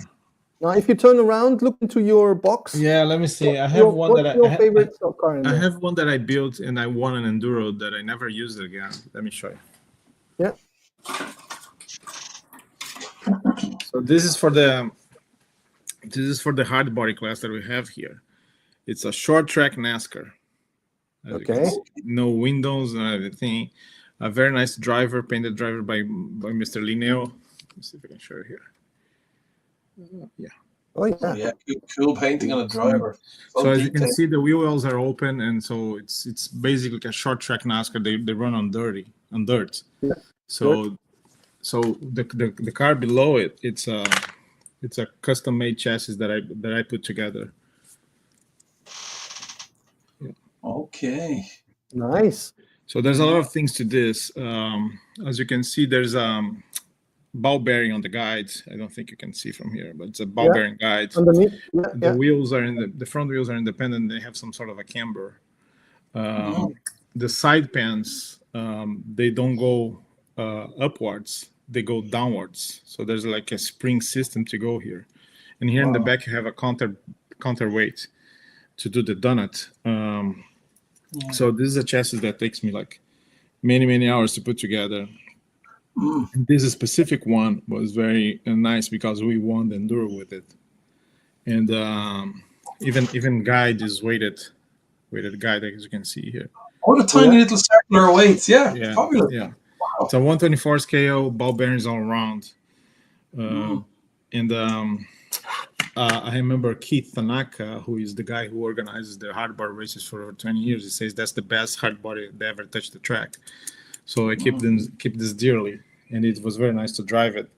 Now, if you turn around, look into your box. Yeah, let me see. I have one that What's your favorite slot car in there? I have one that I built and I won an enduro that I never used again. Let me show you. Yeah. So this is for the hard body class that we have here. It's a short track NASCAR. Okay. No windows and everything. A very nice driver, painted driver by Mr. Linneo. Let's see if I can show you here. Yeah. Oh yeah. Yeah. Cool painting on a driver. So as you can see, the wheel wells are open, and so it's basically like a short track NASCAR. They run on dirt. Yeah. So the car below it, it's a custom made chassis that I put together. Okay. Nice. So there's a lot of things to this. As you can see, there's ball bearing on the guides. I don't think you can see from here, but it's a ball bearing guide. Underneath. The wheels are the front wheels are independent. They have some sort of a camber. The side pans, they don't go upwards. They go downwards. So there's like a spring system to go here. And here in the back, you have a counterweight to do the donut. So this is a chassis that takes me like many hours to put together. And this specific one was very nice because we won the enduro with it. And even guide is weighted guide, as you can see here. What a tiny little circular weights. Yeah. Fabulous. Yeah. Wow. It's a 124 scale, ball bearings all around. And I remember Keith Tanaka, who is the guy who organizes the hard bar races for over 20 years. He says that's the best hard body that ever touched the track. So I keep this dearly, and it was very nice to drive it.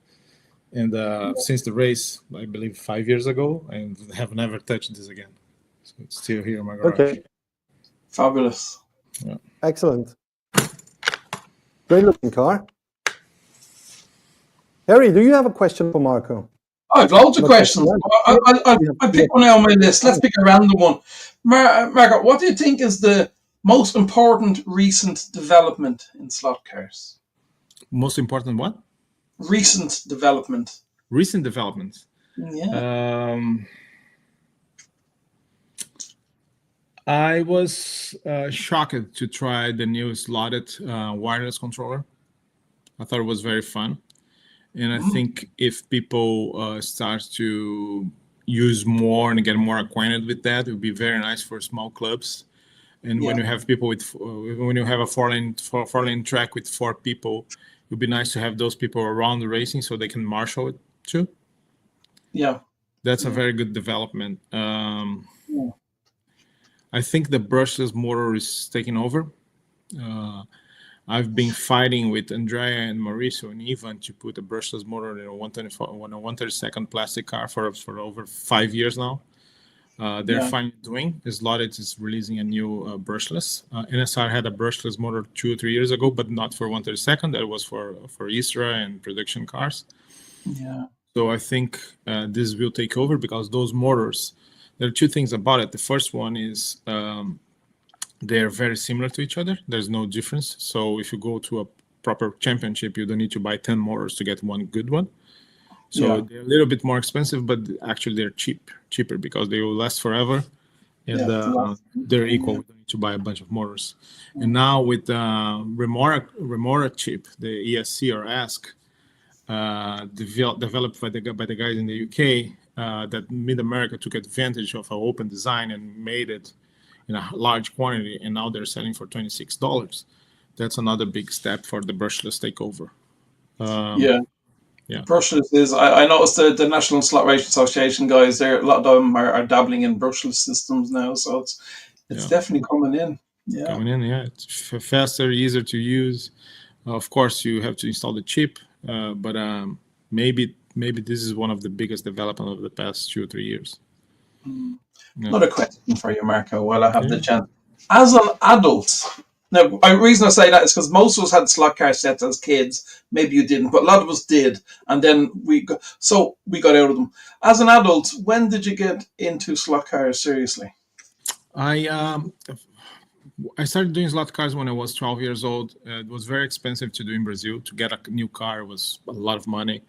And since the race, I believe 5 years ago, and have never touched this again. So it's still here in my garage. Okay, Fabulous. excellent. Great looking car. Harry, do you have a question for Marco? I have loads of questions. I'll pick one out on my list. Let's pick a random one. Margaret, what do you think is the most important recent development in slot cars? Most important what? Recent development. Recent developments. Yeah. I was shocked to try the new Slothead wireless controller. I thought it was very fun. And I think if people start to use more and get more acquainted with that, it would be very nice for small clubs. And when you have people when you have a four-lane track with 4 people, it would be nice to have those people around the racing so they can marshal it too. Yeah. That's a very good development. I think the brushless motor is taking over. I've been fighting with Andrea and Mauricio and Ivan to put a brushless motor in a 132nd plastic car for over 5 years now. They're finally doing. Slothead is releasing a new brushless. NSR had a brushless motor 2 or 3 years ago, but not for 132nd. That was for Isra and production cars. Yeah. So I think this will take over because those motors, there are 2 things about it. The first one is they're very similar to each other. There's no difference. So if you go to a proper championship, you don't need to buy 10 motors to get one good one. So they're a little bit more expensive, but actually they're cheaper because they will last forever. And they're equal. We don't need to buy a bunch of motors. And now with Remora chip, the ESC or ASC, developed by the guys in the UK, that Mid-America took advantage of our open design and made it in a large quantity, and now they're selling for $26. That's another big step for the brushless takeover. Brushless is. I noticed the National Slot Racing Association guys there. A lot of them are dabbling in brushless systems now, so it's definitely coming in. Yeah, coming in. Yeah, it's faster, easier to use. Of course, you have to install the chip, but maybe this is one of the biggest development of the past 2 or 3 years. Another question for you, Marco, while I have the chance. As an adult, now the reason I say that is because most of us had slot car sets as kids. Maybe you didn't, but a lot of us did, and then we got out of them. As an adult, when did you get into slot cars seriously? I started doing slot cars when I was 12 years old. It was very expensive to do in Brazil. To get a new car was a lot of money.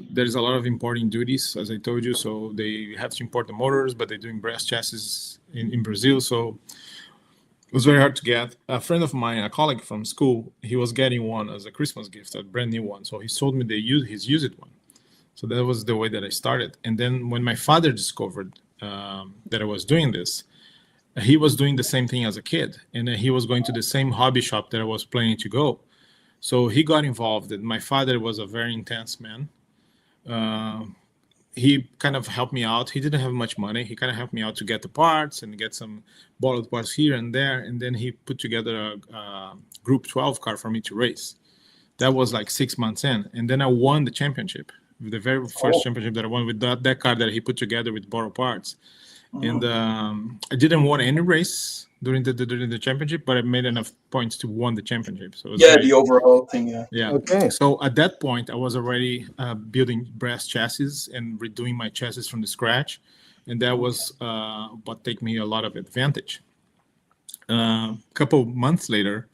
There's a lot of importing duties, as I told you, so they have to import the motors, but they're doing brass chassis in Brazil, so it was very hard to get. A friend of mine, a colleague from school, he was getting one as a Christmas gift, a brand new one, so he sold me his used one. So that was the way that I started. And then when my father discovered that I was doing this, he was doing the same thing as a kid, and he was going to the same hobby shop that I was planning to go. So he got involved, and my father was a very intense man. He kind of helped me out. He didn't have much money. He kind of helped me out to get the parts and get some borrowed parts here and there. And then he put together a Group 12 car for me to race. That was like 6 months in. And then I won the championship, the very first championship that I won with that car that he put together with borrowed parts. And I didn't win any race during the championship, but I made enough points to win the championship. So the overall thing. Yeah. Okay. So at that point, I was already building brass chassis and redoing my chassis from the scratch, and that was what take me a lot of advantage. A couple months later,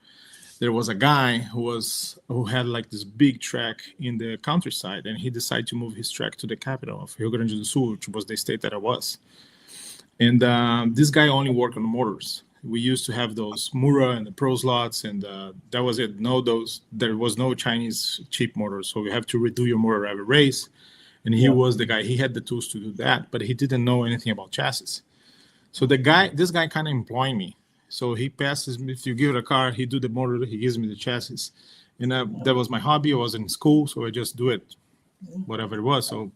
there was a guy who had like this big track in the countryside, and he decided to move his track to the capital of Rio Grande do Sul, which was the state that I was. And this guy only worked on motors. We used to have those Mura and the Pro slots, and that was it. There was no Chinese cheap motors, so you have to redo your motor every race. And he was the guy. He had the tools to do that, but he didn't know anything about chassis. So this guy kind of employed me. So he passes me. If you give it a car, he do the motor. He gives me the chassis, and that was my hobby. I was in school, so I just do it, whatever it was. So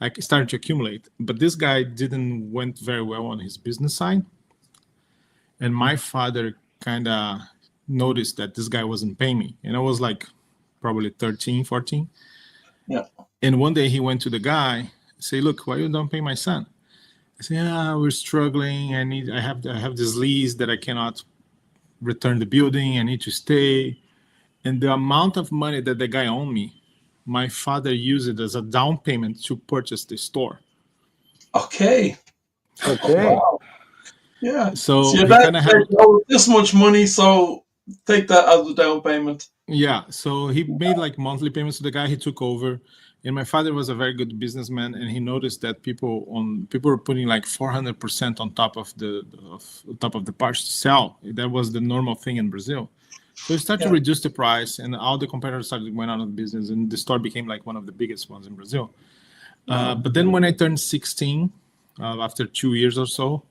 I started to accumulate, but this guy didn't went very well on his business side. And my father kind of noticed that this guy wasn't paying me. And I was like probably 13, 14. Yeah. And one day he went to the guy, say, "Look, why you don't pay my son?" I said, "Yeah, we're struggling. I have this lease that I cannot return the building. I need to stay." And the amount of money that the guy owed me, my father used it as a down payment to purchase the store. Okay. Okay. Wow. Yeah. So your he dad kind of had, said, "Oh, this much money, so take that as a down payment." yeah. So he made like monthly payments to the guy. He took over, and my father was a very good businessman, and he noticed that people were putting like 400% on top of the parts to sell. That was the normal thing in Brazil. So he started to reduce the price, and all the competitors started going out of business, and the store became like one of the biggest ones in Brazil. But then when I turned 16, after 2 years or so,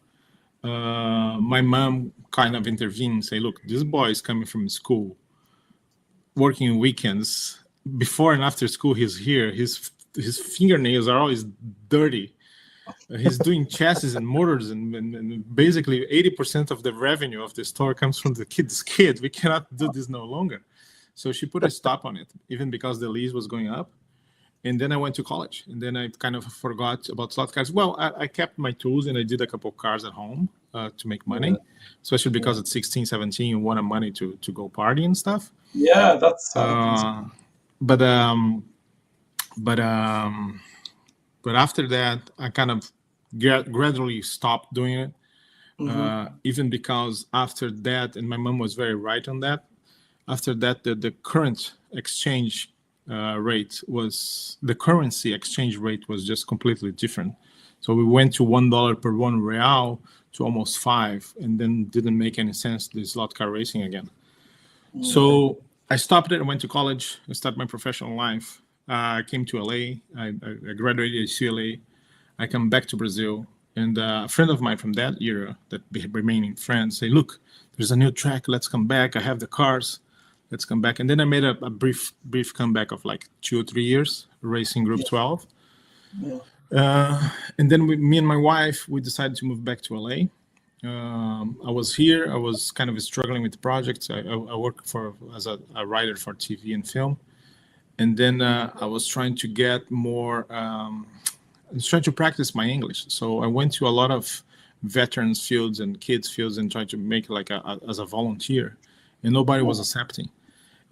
my mom kind of intervened and say, "Look, this boy is coming from school, working weekends. Before and after school, he's here. His fingernails are always dirty. He's doing chassis and motors, and basically 80% of the revenue of the store comes from the kid's kid. We cannot do this no longer." So she put a stop on it, even because the lease was going up. And then I went to college, and then I kind of forgot about slot cars. Well, I kept my tools, and I did a couple of cars at home to make money, especially because at 16, 17, you wanted money to go party and stuff. Yeah, that's But after that, I kind of gradually stopped doing it. Even because after that, and my mom was very right on that. After that, the current exchange the currency exchange rate was just completely different. So we went to $1 per $1 to almost $5, and then didn't make any sense, the slot car racing again. So I stopped it and went to college. I started my professional life. I came to LA. I graduated at UCLA. I come back to Brazil, and a friend of mine from that era, that remaining friends, say, "Look, there's a new track. Let's come back. I have the cars. Let's come back." And then I made a brief comeback of like 2 or 3 years racing Group 12. And then me and my wife, we decided to move back to LA. I was here. I was kind of struggling with projects. I work as a writer for TV and film. And then I was trying to get more, I was trying to practice my English. So I went to a lot of veterans fields and kids fields and tried to make like as a volunteer, and nobody was accepting.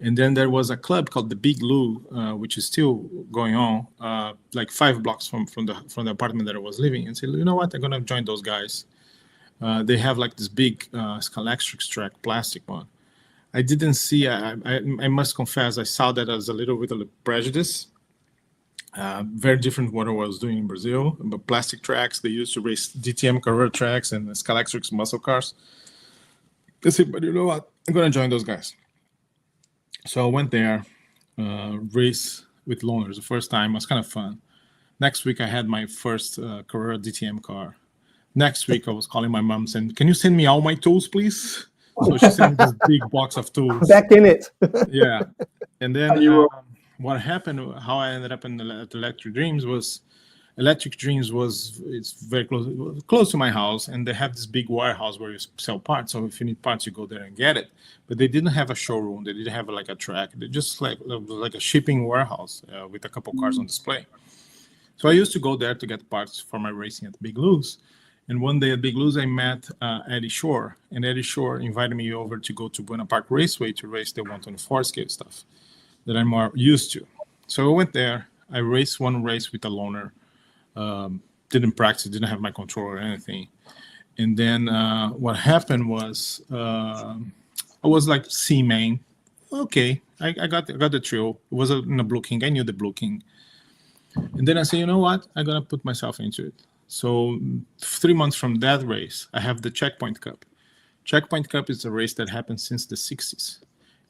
And then there was a club called the Big Lou, which is still going on, like 5 blocks from the apartment that I was living. And said, "You know what? I'm gonna join those guys. They have like this big Scalextric track, plastic one." I didn't see. I must confess, I saw that as a little bit of a prejudice. Very different what I was doing in Brazil. But plastic tracks, they used to race DTM Carrera tracks and Scalextric muscle cars. I said, "But you know what? I'm gonna join those guys." So I went there, race with loaners the first time. It was kind of fun. Next week, I had my first Carrera DTM car. Next week, I was calling my mom saying, "Can you send me all my tools, please?" So she sent me this big box of tools. Back in it. Yeah. And then what happened, how I ended up at Electric Dreams was, it's very close to my house, and they have this big warehouse where you sell parts. So if you need parts, you go there and get it. But they didn't have a showroom. They didn't have like a track. They just like a shipping warehouse with a couple cars on display. So I used to go there to get parts for my racing at Big Lou's. And one day at Big Lou's, I met Eddie Shore, and Eddie Shore invited me over to go to Buena Park Raceway to race the 124 scale stuff that I'm more used to. So I went there. I raced one race with a loaner. Didn't practice, didn't have my controller or anything. And then what happened was I was like C-main. Okay, I got the thrill. It was in a Blue King. I knew the Blue King. And then I said, you know what? I'm going to put myself into it. So 3 months from that race, I have the Checkpoint Cup. Checkpoint Cup is a race that happens since the 60s.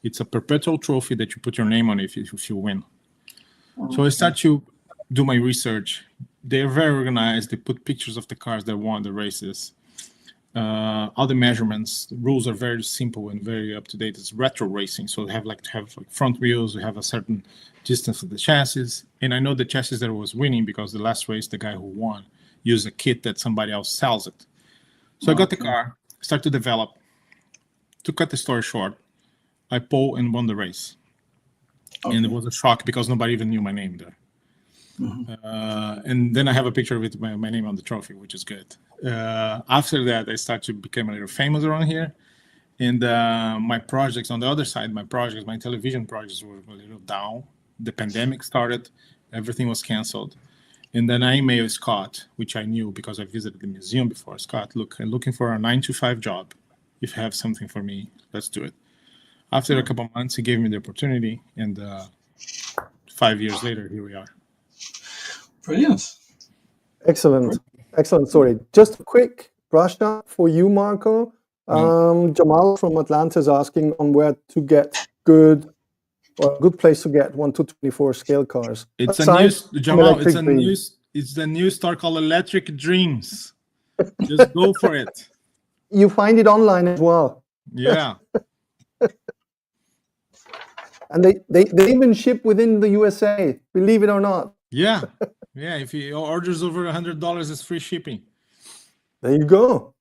It's a perpetual trophy that you put your name on if you win. So I start to do my research. They're very organized. They put pictures of the cars that won the races. All the measurements, the rules are very simple and very up to date. It's retro racing, so they have like front wheels. We have a certain distance of the chassis, and I know the chassis that was winning because the last race, the guy who won used a kit that somebody else sells it. So I got the car, started to develop. To cut the story short, I pole and won the race, and it was a shock because nobody even knew my name there. And then I have a picture with my name on the trophy, which is good. After that, I started to become a little famous around here. And my projects on the other side, my television projects were a little down. The pandemic started, everything was canceled. And then I emailed Scott, which I knew because I visited the museum before. Scott, look, I'm looking for a 9-to-5 job. If you have something for me, let's do it. After a couple of months, he gave me the opportunity. And 5 years later, here we are. Brilliant. Excellent story. Just a quick brush up for you, Marco. Jamal from Atlanta is asking on where to get a good place to get 1-24 scale cars. It's a new store called Electric Dreams. Just go for it. You find it online as well. Yeah. And they even ship within the USA, believe it or not. Yeah. Yeah, if he orders over $100, it's free shipping. There you go.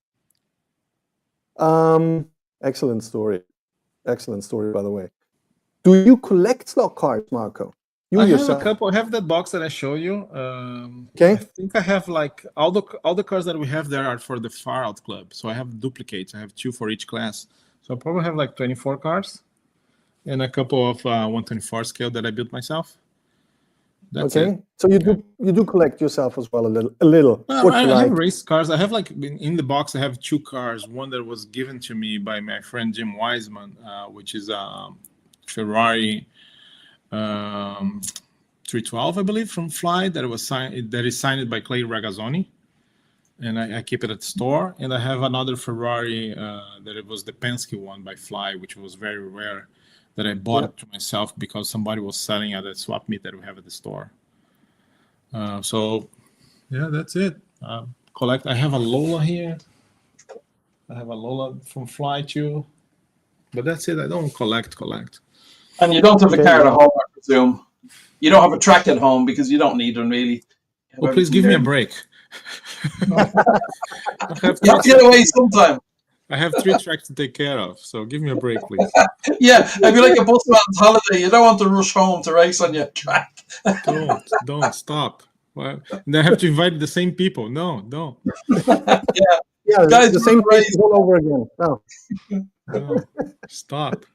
Excellent story. Excellent story, by the way. Do you collect slot cars, Marco? I have a couple. I have that box that I show you. Okay. I think I have like all the cars that we have there are for the Far Out Club. So I have duplicates. I have 2 for each class. So I probably have like 24 cars and a couple of 124 scale that I built myself. That's okay. it. So you do collect yourself as well a little. I have race cars. I have like in the box. I have 2 cars. One that was given to me by my friend Jim Wiseman, which is a Ferrari 312, I believe, from Fly that is signed by Clay Ragazzoni, and I keep it at the store. And I have another Ferrari that it was the Penske one by Fly, which was very rare. That I bought it to myself because somebody was selling at a swap meet that we have at the store. So, yeah, that's it. Collect. I have a Lola here. I have a Lola from Fly too. But that's it. I don't collect. And you don't have a car at home, I presume. You don't have a track at home because you don't need one really. Well, please give me a break. You have to get away sometime. I have 3 tracks to take care of, so give me a break, please. Yeah, I'd be like a busman's holiday. You don't want to rush home to race on your track. Don't stop. Well, and I have to invite the same people. No, don't. Yeah, guys, the same race all over again. No, stop.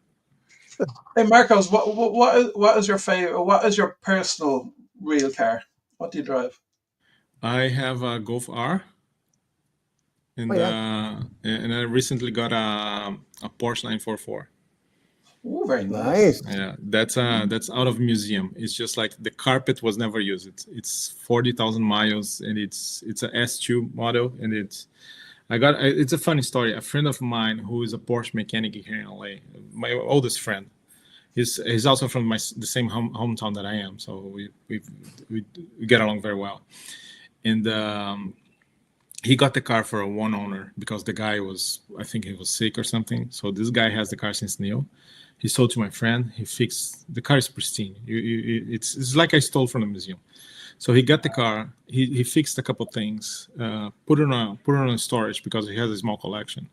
Hey, Marcos, what is your favorite? What is your personal real car? What do you drive? I have a Golf R. And and I recently got a Porsche 944. Oh, very nice. Yeah, that's out of museum. It's just like the carpet was never used. It's 40,000 miles, and it's a S2 model, and it's a funny story. A friend of mine who is a Porsche mechanic here in LA, my oldest friend, he's also from the same hometown that I am, so we get along very well, and he got the car for a one owner because the guy I think he was sick or something. So this guy has the car since new. He sold to my friend. He fixed the car is pristine. It's like I stole from the museum. So he got the car. He fixed a couple things. Put it on storage because he has a small collection.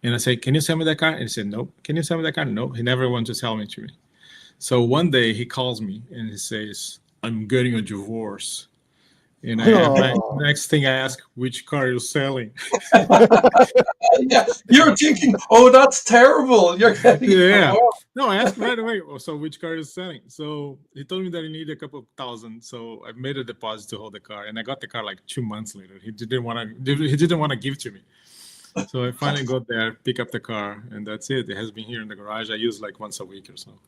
And I said, "Can you sell me that car?" And he said, "No." "Can you sell me that car?" "No." He never wanted to sell me to me. So one day he calls me and he says, "I'm getting a divorce." And next thing I ask, "Which car are you selling?" Yeah, you're thinking, "Oh, that's terrible." You're getting No, I asked right away. "Oh, so which car are you selling?" So he told me that he needed a couple of thousand. So I made a deposit to hold the car, and I got the car like 2 months later. He didn't want to give to me. So I finally got there, pick up the car, and that's it. It has been here in the garage. I use like once a week or so.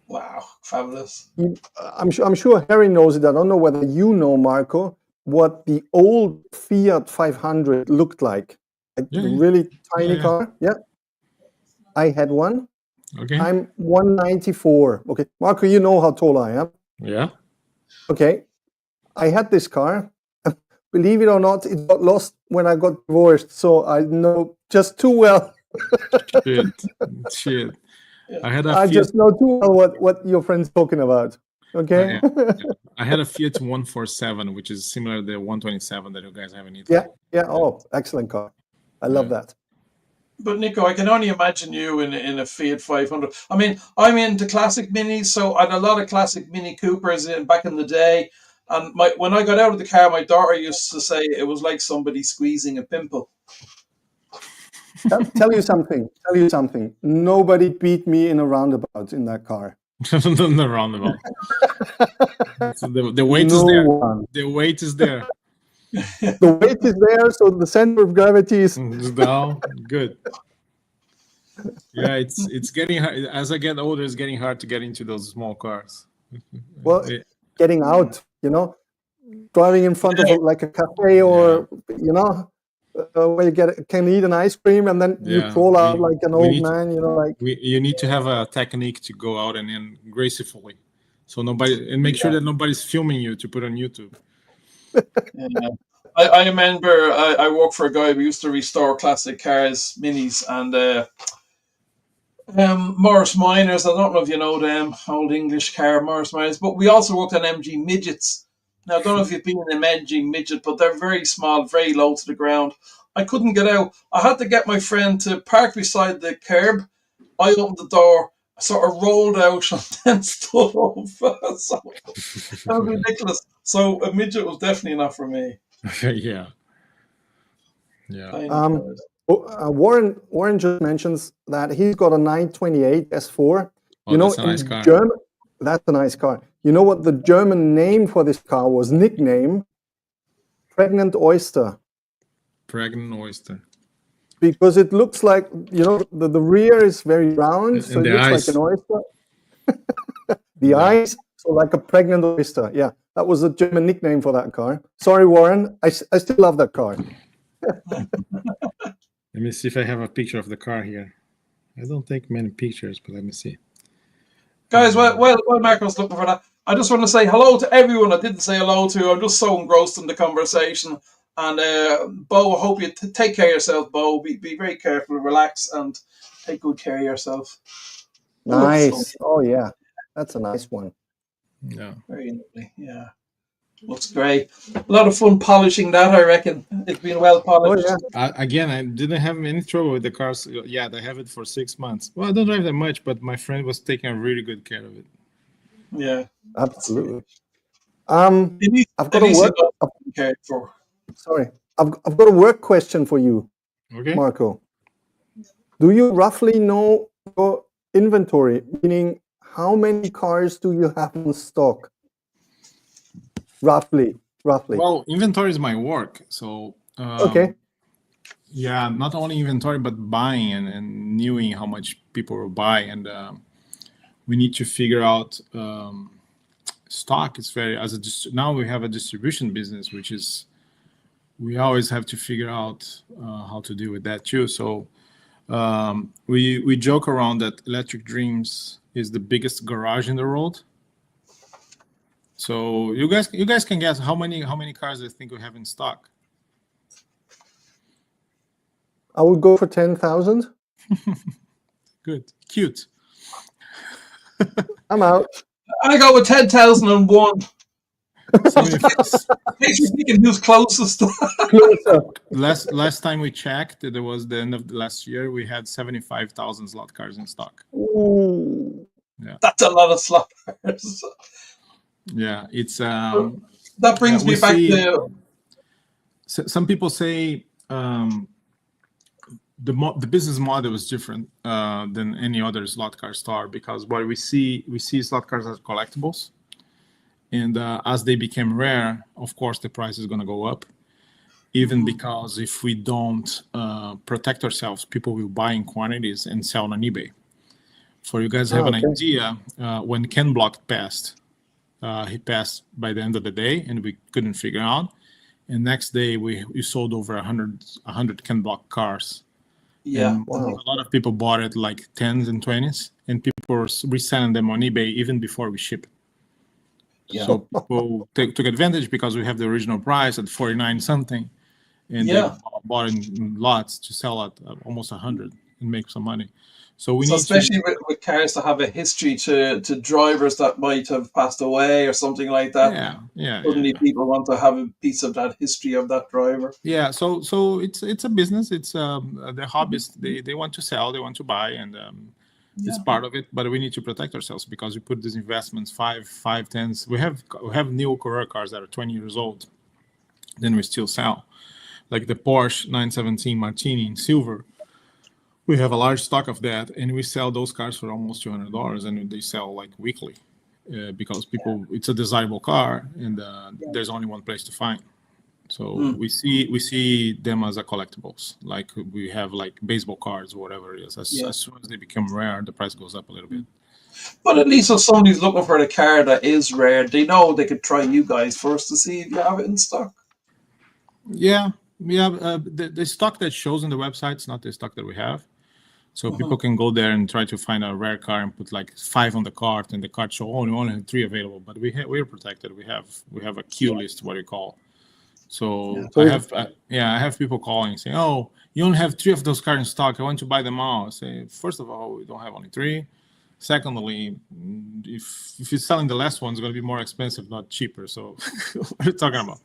Wow, fabulous. I'm sure Harry knows it. I don't know whether you know, Marco, what the old Fiat 500 looked like. A really tiny car. Yeah. I had one. Okay. I'm 194. Okay. Marco, you know how tall I am. Yeah. Okay. I had this car. Believe it or not, it got lost when I got divorced. So I know just too well. Shit. I just know too well what your friend's talking about. Okay. I had a Fiat 147, which is similar to the 127 that you guys have in Italy. Yeah. Oh, excellent car. I love that. But Nico, I can only imagine you in a Fiat 500. I mean, I'm into classic minis, so I had a lot of classic Mini Coopers back in the day. And when I got out of the car, my daughter used to say it was like somebody squeezing a pimple. Tell you something. Nobody beat me in a roundabout in that car. The roundabout. So the weight is there. The weight is there. The weight is there, so the center of gravity is down. Good. Yeah, it's getting hard. As I get older, it's getting hard to get into those small cars. Well, getting out, driving in front of like a cafe or where you can eat an ice cream and then you crawl out like an old man, you need to have a technique to go out and in gracefully, so nobody, and make sure that nobody's filming you to put on YouTube. Yeah. I remember I worked for a guy who used to restore classic cars, minis, and Morris Miners. I don't know if you know them, old English car Morris Miners, but we also worked on MG midgets. Now, I don't know if you've been in an MG midget, but they're very small, very low to the ground. I couldn't get out. I had to get my friend to park beside the curb. I opened the door, sort of rolled out, and then stood up. So that was ridiculous. So a midget was definitely not for me. Yeah. Warren just mentions that he's got a 928 S4. That's a nice car. That's a nice car. You know what the German name for this car was? Nickname? Pregnant Oyster. Pregnant Oyster. Because it looks like, the rear is very round, so it looks like an oyster. The eyes, so like a pregnant oyster. Yeah, that was a German nickname for that car. Sorry, Warren. I still love that car. Let me see if I have a picture of the car here. I don't take many pictures, but let me see. Guys, while Marco's looking for that, I just want to say hello to everyone I didn't say hello to. I'm just so engrossed in the conversation. And Bo, I hope you take care of yourself, Bo. Be very careful, relax, and take good care of yourself. Nice. Oh, yeah. That's a nice one. Yeah. Very lovely. Yeah. Looks great. A lot of fun polishing that, I reckon. It's been well polished. Oh, yeah. Again, I didn't have any trouble with the cars. Yeah, I have it for 6 months. Well, I don't drive that much, but my friend was taking a really good care of it. Yeah. Absolutely. I've got a work question for you, Marco. Do you roughly know your inventory, meaning how many cars do you have in stock? Roughly. Well, inventory is my work, so okay. Yeah, not only inventory but buying and knowing how much people will buy, and we need to figure out stock. Is very now we have a distribution business, which is we always have to figure out how to deal with that too. So we joke around that Electric Dreams is the biggest garage in the world. So you guys can guess how many cars I think we have in stock. I would go for 10,000. Good, cute. I'm out. I go with 10,001. We can who's closest. Last time we checked, it was the end of the last year. We had 75,000 slot cars in stock. Ooh. Yeah, that's a lot of slot cars. Yeah, it's that brings me back to. Some people say the business model is different than any other slot car store, because what we see slot cars as collectibles, and as they become rare, of course the price is going to go up. Even because if we don't protect ourselves, people will buy in quantities and sell on eBay. For you guys to have an idea, when Ken Block passed, he passed by the end of the day, and we couldn't figure out. And next day, we sold over 100 Ken Block cars. Yeah, wow. A lot of people bought it like 10s and 20s, and people were reselling them on eBay even before we ship it. Yeah. So people took advantage because we have the original price at 49 something, and they bought in lots to sell at almost 100 and make some money. So we need especially with cars that have a history to drivers that might have passed away or something like that. Suddenly people want to have a piece of that history of that driver. Yeah, so it's a business. It's the hobbyists. They want to sell, they want to buy, and It's part of it, but we need to protect ourselves because we put these investments, 5, 10s. We have new Carrera cars that are 20 years old, then we still sell. Like the Porsche 917 Martini in silver. We have a large stock of that, and we sell those cars for almost $200, and they sell like weekly because it's a desirable car, and there's only one place to find. So we see them as a collectibles, like we have like baseball cards or whatever it is. As soon as they become rare, the price goes up a little bit. But at least if somebody's looking for the car that is rare, they know they could try you guys first to see if you have it in stock. Yeah. The stock that shows on the website is not the stock that we have. So people can go there and try to find a rare car and put like 5 on the cart, and the cart show only 3 available. But we're protected. We have a queue list, what you call. So I have people calling saying, "Oh, you only have 3 of those cars in stock. I want to buy them all." I say, first of all, we don't have only 3. Secondly, if you're selling the last one, it's going to be more expensive, not cheaper. So what are you talking about?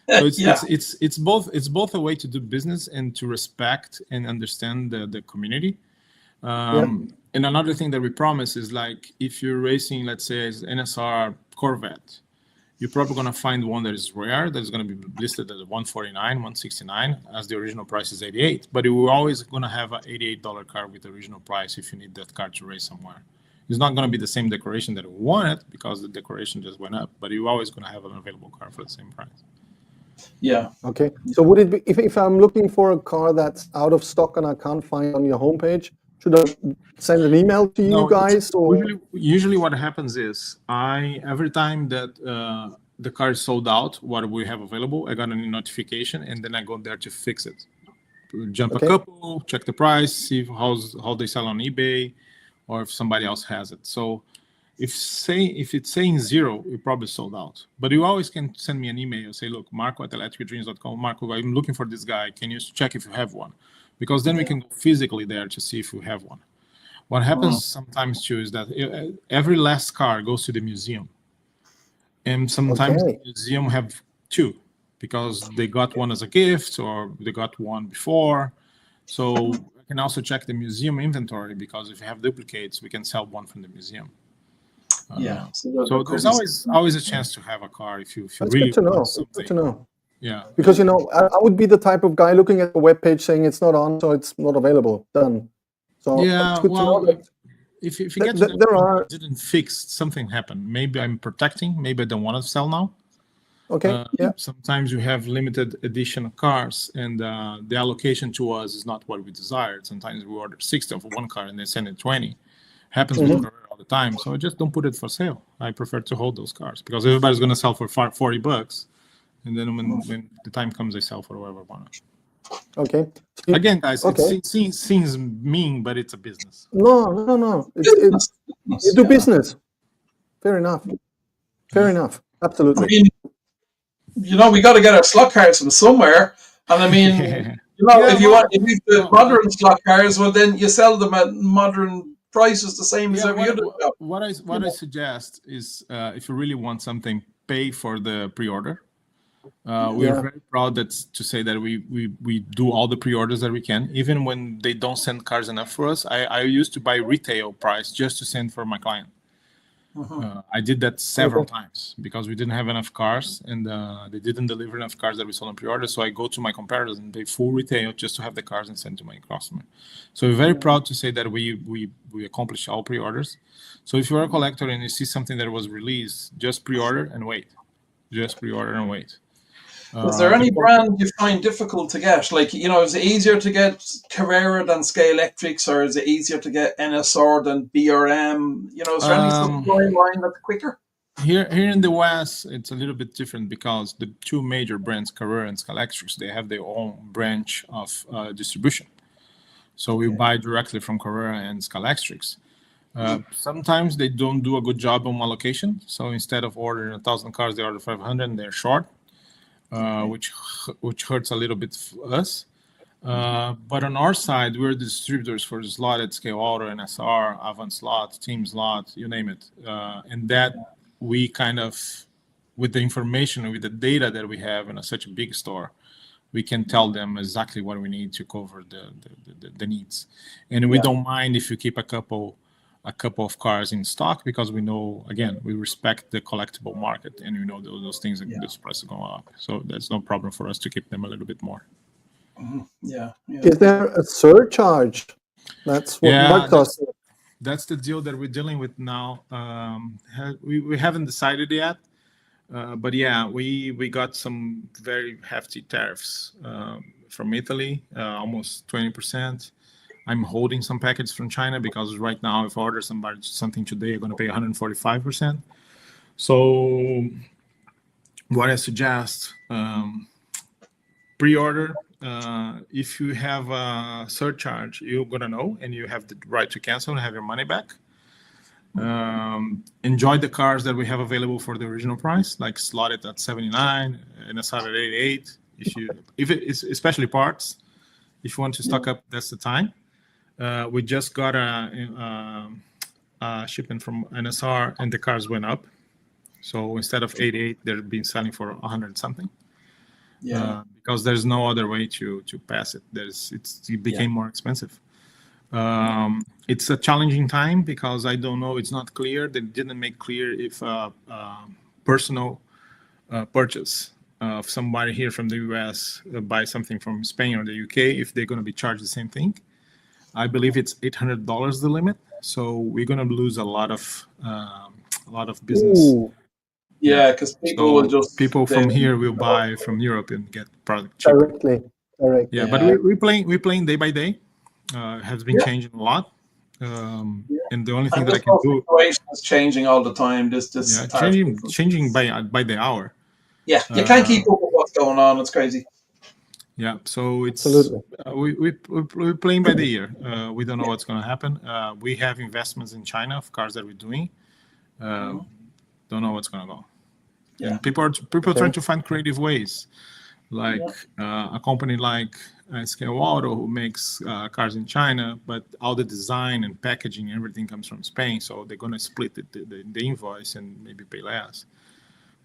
So it's both a way to do business and to respect and understand the community. And another thing that we promise is, like, if you're racing, let's say, as NSR Corvette, you're probably going to find one that is rare, that is going to be listed at 149, 169, as the original price is 88. But we're always going to have an $88 car with the original price if you need that car to race somewhere. It's not going to be the same decoration that we wanted because the decoration just went up, but you're always going to have an available car for the same price. Yeah. Okay. So would it be, if I'm looking for a car that's out of stock and I can't find on your homepage, should I send an email to you guys? Or usually what happens is every time that the car is sold out, what we have available, I got a notification, and then I go there to fix it. Jump a couple, check the price, see how they sell on eBay, or if somebody else has it. So if it's saying 0, it probably sold out. But you always can send me an email, say, look, Marco@electricdreams.com. Marco, I'm looking for this guy. Can you check if you have one? Because then we can go physically there to see if we have one. What happens sometimes too is that every last car goes to the museum. And sometimes the museum have 2 because they got one as a gift or they got one before. So I can also check the museum inventory, because if you have duplicates, we can sell one from the museum. So there's always a chance to have a car if you That's really good to know. want something. Good to know. Yeah. Because, I would be the type of guy looking at the webpage saying it's not on, so it's not available. Done. So it's good to know that if you get to that didn't fix, something happened. Maybe I'm protecting. Maybe I don't want to sell now. Okay. Sometimes you have limited edition cars, and the allocation to us is not what we desired. Sometimes we order 60 of one car and they send it 20. Happens with Carrera all the time. So I just don't put it for sale. I prefer to hold those cars because everybody's going to sell for $40. And then when the time comes, they sell for whatever I want. Okay. Again, guys, it seems mean, but it's a business. No. It's you do business. Fair enough. Absolutely. I mean, we got to get our slot cars from somewhere. And I mean, if you the modern slot cars, well, then you sell them at modern prices the same as every other. What I suggest is, if you really want something, pay for the pre-order. We are very proud to say that we do all the pre-orders that we can, even when they don't send cars enough for us. I used to buy retail price just to send for my client. I did that several times because we didn't have enough cars, and they didn't deliver enough cars that we sold on pre-order. So I go to my competitors and pay full retail just to have the cars and send to my customer. So we're very proud to say that we accomplish all pre-orders. So if you're a collector and you see something that was released, just pre-order and wait. Is there any brand you find difficult to get? Like, is it easier to get Carrera than Sky Electrics, or is it easier to get NSR than BRM? Is there any storyline that's quicker? Here in the West, it's a little bit different because the 2 major brands, Carrera and Sky Electrics, they have their own branch of distribution. So we buy directly from Carrera and Sky Electrics. Sometimes they don't do a good job on allocation. So instead of ordering 1,000 cars, they order 500 and they're short. Which hurts a little bit for us. But on our side, we're distributors for Slothead, Scale Auto, NSR, Avant Slot, Team Slot, you name it. And that we kind of, with the information, with the data that we have in such a big store, we can tell them exactly what we need to cover the needs. And we don't mind if you keep a couple of cars in stock, because we know, again, we respect the collectible market, and we know those things, those prices are going up. So that's no problem for us to keep them a little bit more. Yeah. Is there a surcharge? That's what Mark does. That's the deal that we're dealing with now. We haven't decided yet, but yeah, we got some very hefty tariffs from Italy, almost 20%. I'm holding some packets from China because right now, if I order something today, I'm going to pay 145%. So what I suggest, pre-order. If you have a surcharge, you're gonna know, and you have the right to cancel and have your money back. Enjoy the cars that we have available for the original price, like Slothead at 79 and a SAR at 88. If it is especially parts, if you want to stock up, that's the time. We just got a shipment from NSR, and the cars went up. So instead of 88, they're being selling for 100 something. Because there's no other way to pass it. It became more expensive. It's a challenging time because I don't know. It's not clear. They didn't make clear if personal purchase of somebody here from the US buy something from Spain or the UK, if they're going to be charged the same thing. I believe it's $800 the limit. So we're going to lose a lot of business. Ooh. Yeah, because people from here will buy from Europe and get product cheaper. Directly. Yeah, but we're playing day by day. Has been changing a lot, and the only thing that I can do. Situation is changing all the time. Changing by the hour. Yeah, you can't keep up with what's going on. It's crazy. Yeah, so it's absolutely. We're playing by the year. We don't know what's going to happen. We have investments in China of cars that we're doing. Don't know what's going to go. Yeah, and people are trying to find creative ways, like a company like Scale Auto, who makes cars in China, but all the design and packaging, everything comes from Spain. So they're going to split the invoice and maybe pay less.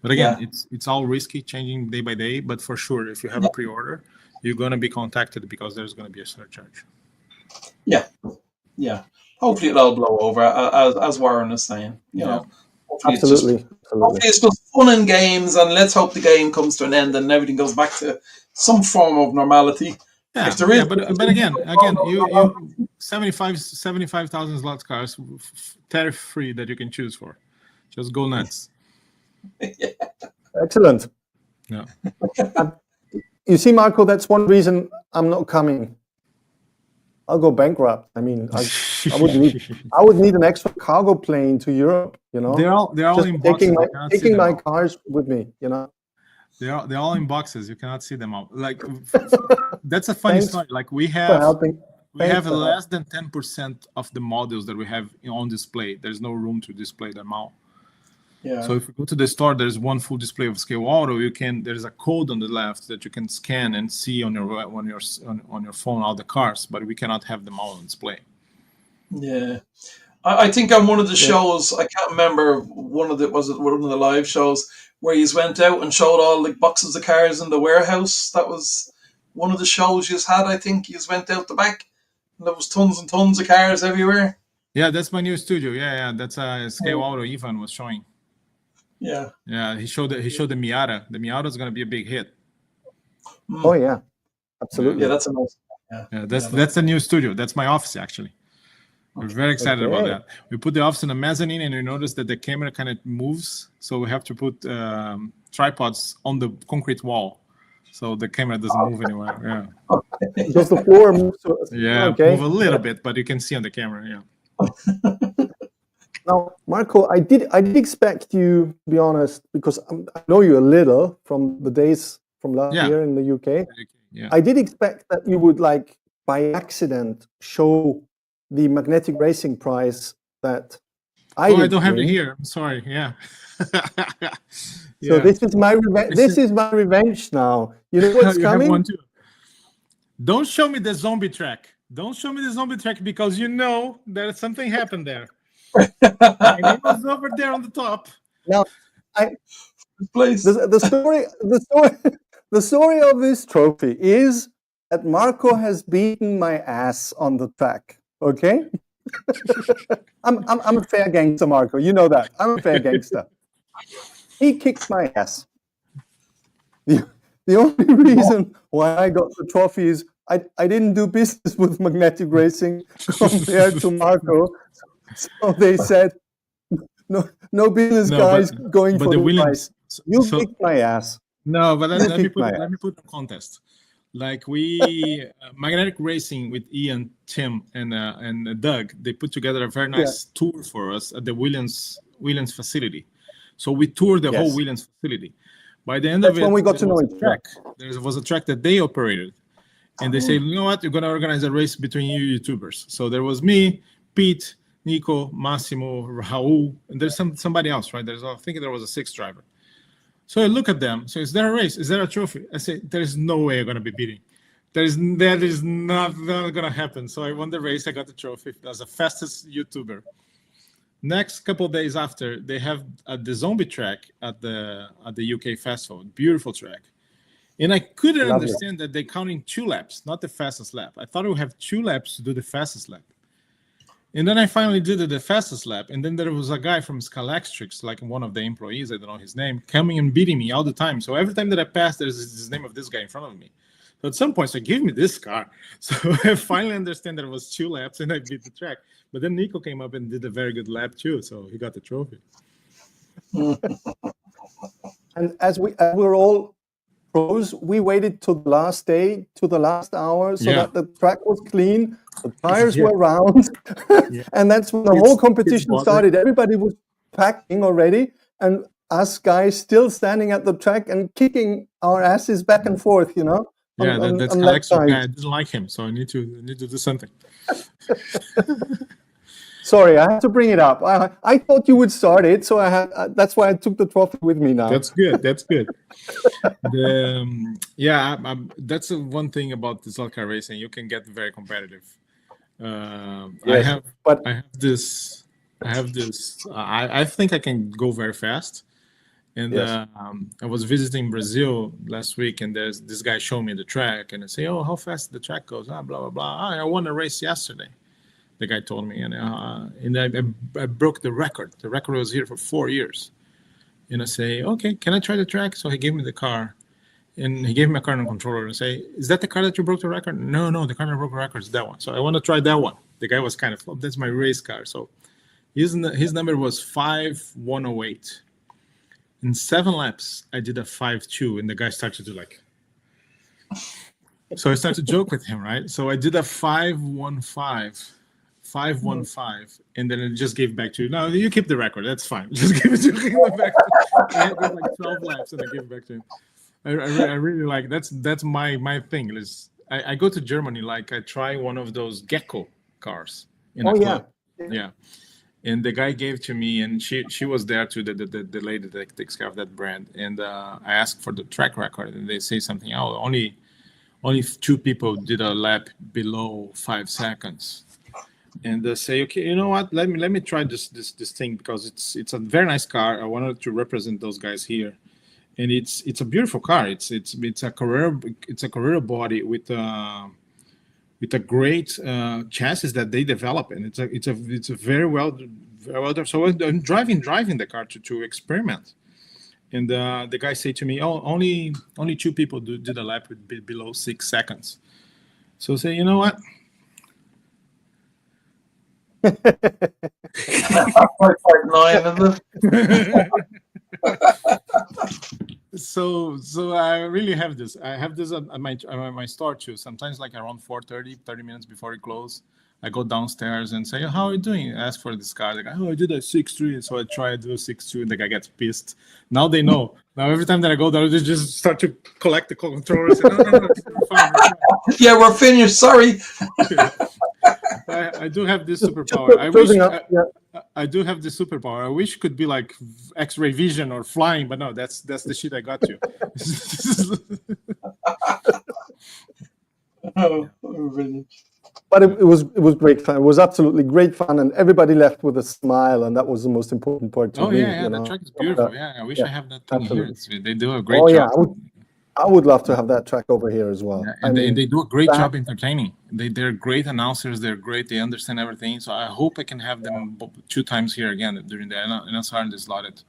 But again, it's all risky, changing day by day. But for sure, if you have a pre-order, you're going to be contacted because there's going to be a surcharge. Yeah. Hopefully it'll all blow over, as Warren is saying. You know, absolutely. Hopefully it's just fun and games, and let's hope the game comes to an end and everything goes back to some form of normality. Yeah, if there is, but again, you 75,000 slot cars, tariff free, that you can choose for. Just go nuts. Excellent. Yeah. You see, Marco, that's one reason I'm not coming. I'll go bankrupt. I mean, I would need an extra cargo plane to Europe. You know, they're all in boxes. Taking my cars with me. You know, they're all in boxes. You cannot see them all. Like that's a funny story. Like we have less than 10% of the models that we have on display. There's no room to display them all. Yeah. So if you go to the store, there's one full display of Scale Auto. There's a code on the left that you can scan and see on your phone all the cars, but we cannot have them all on display. Yeah, I think on one of the shows, I can't remember, one of the live shows where you went out and showed all the boxes of cars in the warehouse. That was one of the shows you had. I think you went out the back, and there was tons and tons of cars everywhere. Yeah, that's my new studio. Yeah, that's Scale Auto. Ivan was showing. Yeah, he showed the Miata. The Miata is going to be a big hit. Oh yeah, absolutely. Yeah, that's a nice. That's the new studio. That's my office actually. We're very excited about that. We put the office in a mezzanine, and you notice that the camera kind of moves. So we have to put tripods on the concrete wall, so the camera doesn't move anywhere. Yeah. Does the floor move? Move a little bit, but you can see on the camera. Yeah. Now, Marco, I did expect you, to be honest, because I know you a little from the days from last year in the UK. Yeah. I did expect that you would, like, by accident, show the magnetic racing prize that I don't have it here. I'm sorry. Yeah. So this is my revenge. This is my revenge now. You know what's coming? Have one too. Don't show me the zombie track. Don't show me the zombie track, because you know that something happened there. And it was over there on the top. Now, place. The The story of this trophy is that Marco has beaten my ass on the track. Okay, I'm a fair gangster, Marco. You know that. I'm a fair gangster. He kicked my ass. The only reason why I got the trophy is I didn't do business with Magnetic Racing compared to Marco. So they said, no business guys going for the Williams. You kicked my ass. No, but let me put the contest. Like Magnetic Racing with Ian, Tim, and Doug, they put together a very nice tour for us at the Williams facility. So we toured the whole Williams facility. By the end of it, when we got to know each other. There was a track that they operated, and they said, you know what, you're going to organize a race between you YouTubers. So there was me, Pete, Nico, Massimo, Raul, and there's somebody else, right? I think there was a sixth driver. So I look at them. So is there a race? Is there a trophy? I say, there's no way I'm going to be beating. That is not going to happen. So I won the race. I got the trophy. That's the fastest YouTuber. Next couple of days after, they have the zombie track at the UK festival. Beautiful track. And I couldn't understand that they're counting 2 laps, not the fastest lap. I thought we would have 2 laps to do the fastest lap. And then I finally did the fastest lap. And then there was a guy from Scalextrics, like one of the employees, I don't know his name, coming and beating me all the time. So every time that I passed, there's this name of this guy in front of me. So at some point, so give me this car. So I finally understand that it was 2 laps and I beat the track. But then Nico came up and did a very good lap too. So he got the trophy. And as we're all pros, we waited to the last day, to the last hour, so that the track was clean, the tires were round, and that's when the whole competition started. Everybody was packing already, and us guys still standing at the track and kicking our asses back and forth, you know. Yeah, that's Alex guy. I didn't like him, so I need to do something. Sorry, I have to bring it up. I thought you would start it, so that's why I took the trophy with me now. That's good. That's good. That's one thing about the slotcar racing. You can get very competitive. I think I can go very fast. And I was visiting Brazil last week, and there's this guy showed me the track, and I say, "Oh, how fast the track goes?" Blah blah blah. I won a race yesterday. The guy told me, and I broke the record. The record was here for 4 years. And I say, okay, can I try the track? So he gave me the car, and he gave me a car and a controller, and say, is that the car that you broke the record? No, the car that broke the record is that one. So I want to try that one. The guy was kind of, that's my race car. So his number was 5108. In 7 laps, I did a 5.2, and the guy started to like. So I started to joke with him, right? So I did a 5.15. 5.15, and then it just gave back to you. No, you keep the record. That's fine. Just give it back. I had like 12 laps, and I gave it back to him. I really like that's my thing. I go to Germany, like I try one of those Gecko cars in a club. Yeah. And the guy gave to me, and she was there too, the lady that takes care of that brand. And I asked for the track record, and they say something. Oh, only 2 people did a lap below 5 seconds. And they say, okay, you know what? Let me try this thing, because it's a very nice car. I wanted to represent those guys here, and it's a beautiful car. It's a Carrera body with a great chassis that they develop, and it's a very well done. So I'm driving the car to experiment, and the guy said to me, oh, only 2 people did a lap below 6 seconds. So say, you know what? So I really have this. I have this at my store too. Sometimes like around 4:30, 30 minutes before it closes, I go downstairs and say, "How are you doing?" I ask for this car. Like, "Oh, I did a 6.3," so I try to do a 6.2, and the guy gets pissed. Now they know. Now every time that I go there, they just start to collect the controllers. No, it's fine. Yeah, we're finished. Sorry. I do have this superpower. I do have this superpower. I wish it could be like X-ray vision or flying, but no, that's the shit I got to. But it was great fun. It was absolutely great fun, and everybody left with a smile, and that was the most important part to me. The track is beautiful. I wish I have that thing here. They do a great job. I would love to have that track over here as well. Yeah, and they do a great job entertaining. They're great announcers. They're great. They understand everything. So I hope I can have them 2 times here again during the NSR and the Slothead.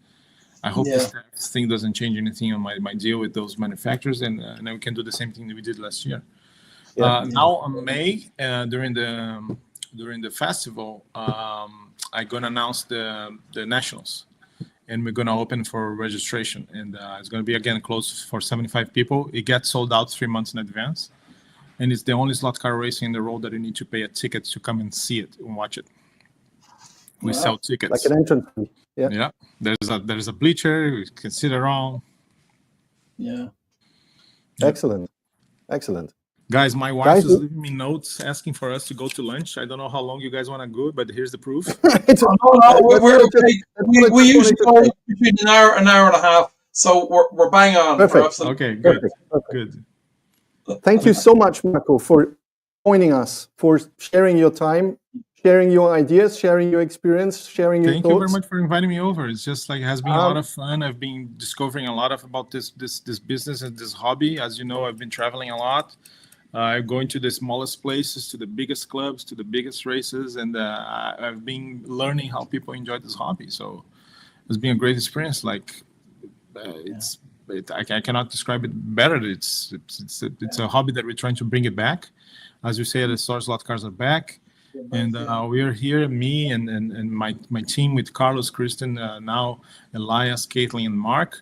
I hope this thing doesn't change anything on my deal with those manufacturers, and then we can do the same thing that we did last year. Now on May, during the festival, I'm gonna announce the nationals, and we're gonna open for registration, and it's gonna be again closed for 75 people. It gets sold out 3 months in advance, and it's the only slot car racing in the world that you need to pay a ticket to come and see it and watch it. We sell tickets like an entrance fee. Yeah. There's a bleacher. You can sit around. Yeah. Excellent. Guys, my wife is leaving me notes asking for us to go to lunch. I don't know how long you guys want to go, but here's the proof. We're okay. We usually go between an hour and a half, so we're bang on. Perfect. Okay, good. Good. Thank you so much, Marco, for joining us, for sharing your time, sharing your ideas, sharing your experience, sharing your thoughts. Thank you very much for inviting me over. It's just like it has been a lot of fun. I've been discovering a lot about this business and this hobby. As you know, I've been traveling a lot. Going to the smallest places, to the biggest clubs, to the biggest races, and I've been learning how people enjoy this hobby. So it's been a great experience. I cannot describe it better. It's a hobby that we're trying to bring it back. As you say, the slot cars are back, and we are here. Me and my team with Carlos, Kristen, now Elias, Caitlin, and Mark.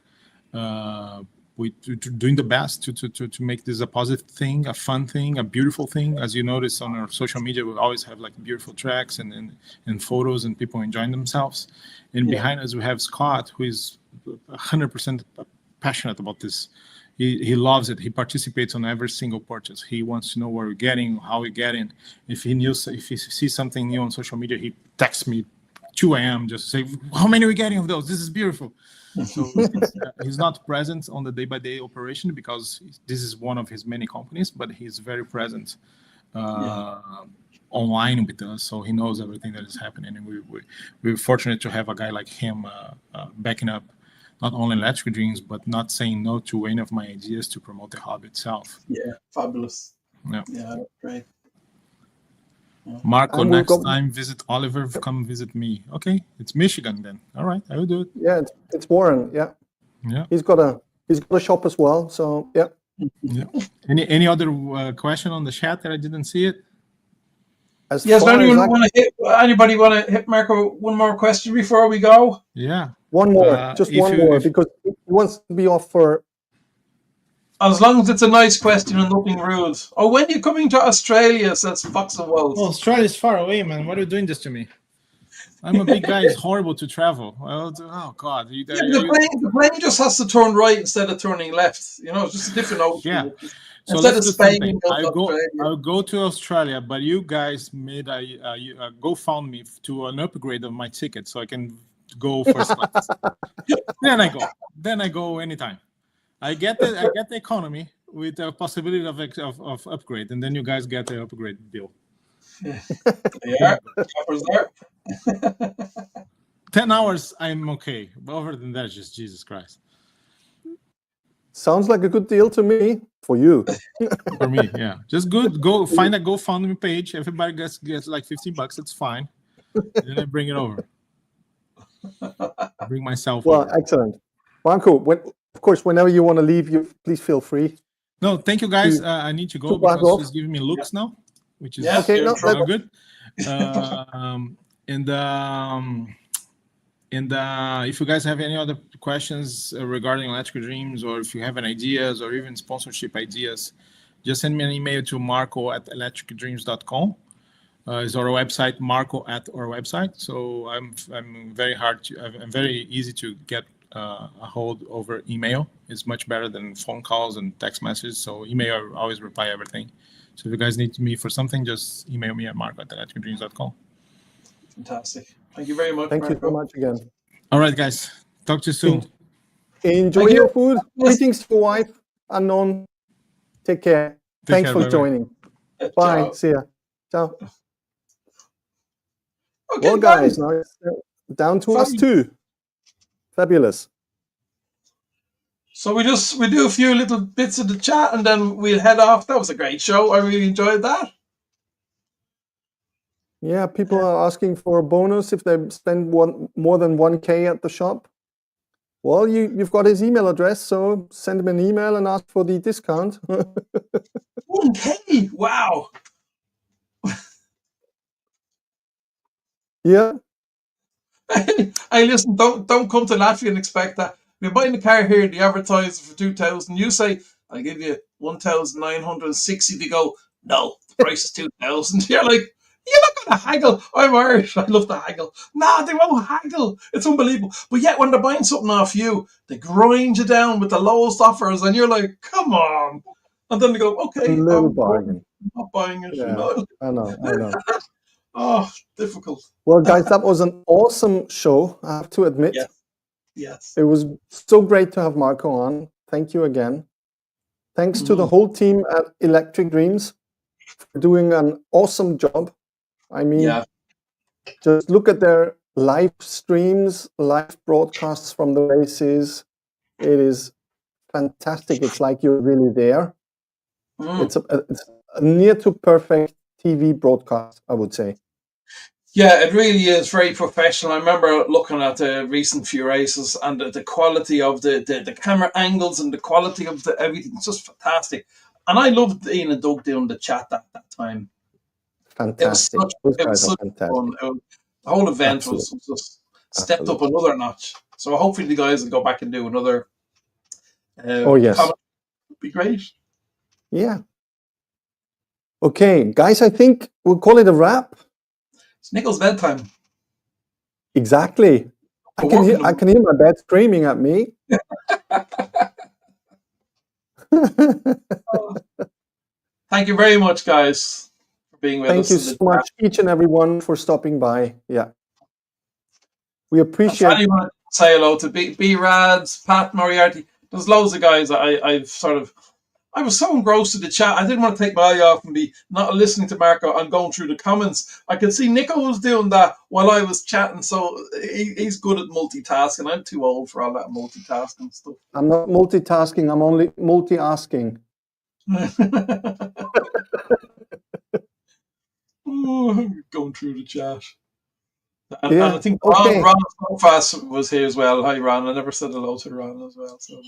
We're doing the best to make this a positive thing, a fun thing, a beautiful thing. As you notice on our social media, we always have like beautiful tracks and photos and people enjoying themselves. And behind us, we have Scott, who is 100% passionate about this. He loves it. He participates on every single purchase. He wants to know where we're getting, how we're getting. If he sees something new on social media, he texts me 2 a.m. just to say, how many are we getting of those? This is beautiful. So he's not present on the day-by-day operation because this is one of his many companies, but he's very present online with us, so he knows everything that is happening. And we're fortunate to have a guy like him backing up not only Electric Dreams, but not saying no to any of my ideas to promote the hobby itself. Yeah, fabulous. Yeah, great. Marco, next time visit Oliver, come visit me. Okay, it's Michigan then. All right, I will do it. Yeah, it's Warren. Yeah. He's got a shop as well. So yeah. Any other question on the chat that I didn't see it? Anybody want to hit Marco one more question before we go? Yeah. One more, just one more, because he wants to be off for. As long as it's a nice question and nothing rude. Oh, when are you coming to Australia? Says Fox and Wolves. Oh, Australia's far away, man. Why are you doing this to me? I'm a big guy. It's horrible to travel. Oh, God. The plane just has to turn right instead of turning left. You know, it's just a different ocean. Yeah. So instead of Spain, I'll go to Australia, but you guys made a GoFundMe to an upgrade of my ticket so I can go first class. Then I go anytime. I get the economy with the possibility of upgrade, and then you guys get the upgrade deal. Yeah, 10 hours, I'm okay. But other than that, just Jesus Christ. Sounds like a good deal to me. For you. For me, yeah. Just good. Go find a GoFundMe page. Everybody gets like $15. It's fine. And then I bring it over. I bring myself over. Excellent. Marco, of course, whenever you want to leave, please feel free. No, thank you, guys. I need to go because she's giving me looks now, which is okay. No, good. And if you guys have any other questions regarding Electric Dreams, or if you have any ideas or even sponsorship ideas, just send me an email to marco@electricdreams.com. Is our website, Marco at our website. So I'm very easy to get a hold over email. It's much better than phone calls and text messages. So email, I always reply everything. So if you guys need me for something, just email me at marco@electricdreams.com. Fantastic. Thank you very much. Thank you so much again. All right, guys. Talk to you soon. Enjoy your food. Greetings to your wife, Unknown. Take care. Thanks for joining. Bye. Ciao. See ya. Ciao. Okay, well, guys, now it's down to us two. Fabulous. So we do a few little bits of the chat and then we'll head off. That was a great show. I really enjoyed that. Yeah, people are asking for a bonus if they spend more than 1K at the shop. Well, you've got his email address, so send him an email and ask for the discount. 1K! Wow. Yeah. Hey, listen, don't come to Latvia and expect that. You're buying a car here, they advertise it for 2,000. You say, I'll give you 1,960. They go, no, the price is 2,000. You're like, you're not going to haggle. I'm Irish. I love to haggle. No, they won't haggle. It's unbelievable. But yet, when they're buying something off you, they grind you down with the lowest offers, and you're like, come on. And then they go, okay, A little bargain. I'm not buying it. Yeah, You know? I know. Oh, difficult. Well, guys, that was an awesome show, I have to admit. Yes. It was so great to have Marco on. Thank you again. Thanks to the whole team at Electric Dreams for doing an awesome job. I mean, just look at their live streams, live broadcasts from the races. It is fantastic. It's like you're really there. It's a near to perfect TV broadcast, I would say. Yeah, it really is very professional. I remember looking at the recent few races and the quality of the camera angles and the quality of everything. It's just fantastic. And I loved Ian and Doug doing the chat at that time. Fantastic. It was such fun. The whole event was just stepped up another notch. So hopefully the guys will go back and do another. Yes. Would be great. Yeah. Okay, guys, I think we'll call it a wrap. It's Nico's bedtime. Exactly. I can hear my bed screaming at me. Thank you very much, guys, for being with us. Thank you so much, each and everyone, for stopping by. Yeah. We appreciate it. Want to say hello to B-Rads, Pat Moriarty. There's loads of guys I was so engrossed in the chat. I didn't want to take my eye off and be not listening to Marco and going through the comments. I could see Nico was doing that while I was chatting, so he's good at multitasking. I'm too old for all that multitasking stuff. I'm not multitasking. I'm only multi-asking. Going through the chat. And I think Ron so fast was here as well. Hi, Ron. I never said hello to Ron as well. So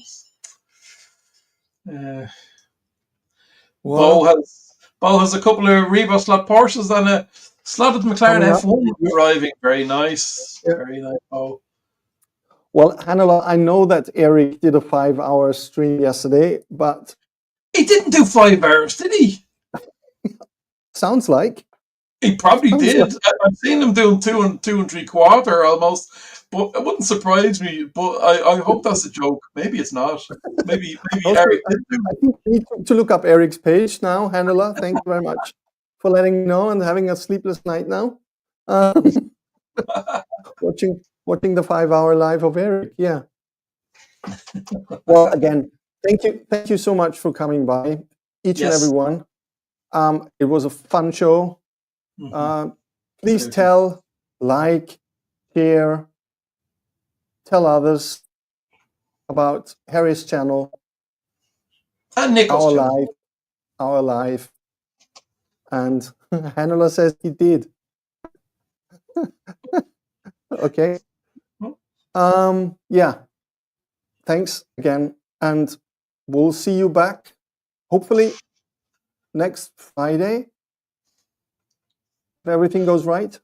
Bo has a couple of Reba slot Porsches and a slotted McLaren F1 arriving. Very nice. Yeah. Very nice, Bo. Well, Hannah, I know that Eric did a 5-hour stream yesterday, but he didn't do 5 hours, did he? Sounds like. He probably did. I've seen him doing 2 and 3/4 almost, but it wouldn't surprise me. But I hope that's a joke. Maybe it's not. Maybe also, Eric did do. I think we need to look up Eric's page now, Hannah. Thank you very much for letting me know and having a sleepless night now. Watching the 5-hour live of Eric. Yeah. Well, again, thank you so much for coming by, each and every one. It was a fun show. Please tell, like, share, tell others about Harry's channel and Nico's channel. Our life. And Hannah says he did. Okay. Yeah. Thanks again, and we'll see you back hopefully next Friday. If everything goes right,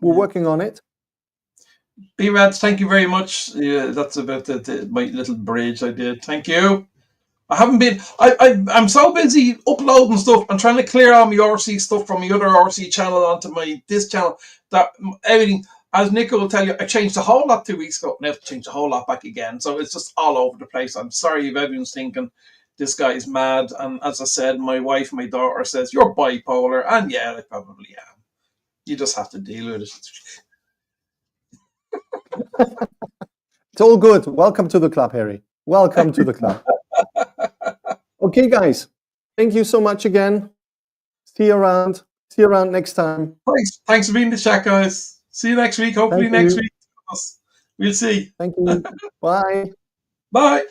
we're working on it. B-Rads, thank you very much. Yeah, that's about my little bridge I did. Thank you. I haven't been. I'm so busy uploading stuff and trying to clear all my RC stuff from my other RC channel onto this channel that everything. As Nico will tell you, I changed a whole lot 2 weeks ago. Now I have to change a whole lot back again. So it's just all over the place. I'm sorry if everyone's thinking this guy is mad. And as I said, my wife and my daughter says, you're bipolar. And yeah, I probably am. You just have to deal with it. It's all good. Welcome to the club, Harry. Welcome to the club. Okay, guys. Thank you so much again. See you around. See you around next time. Thanks for being in the chat, guys. See you next week. Hopefully next week. We'll see. Thank you. Bye. Bye.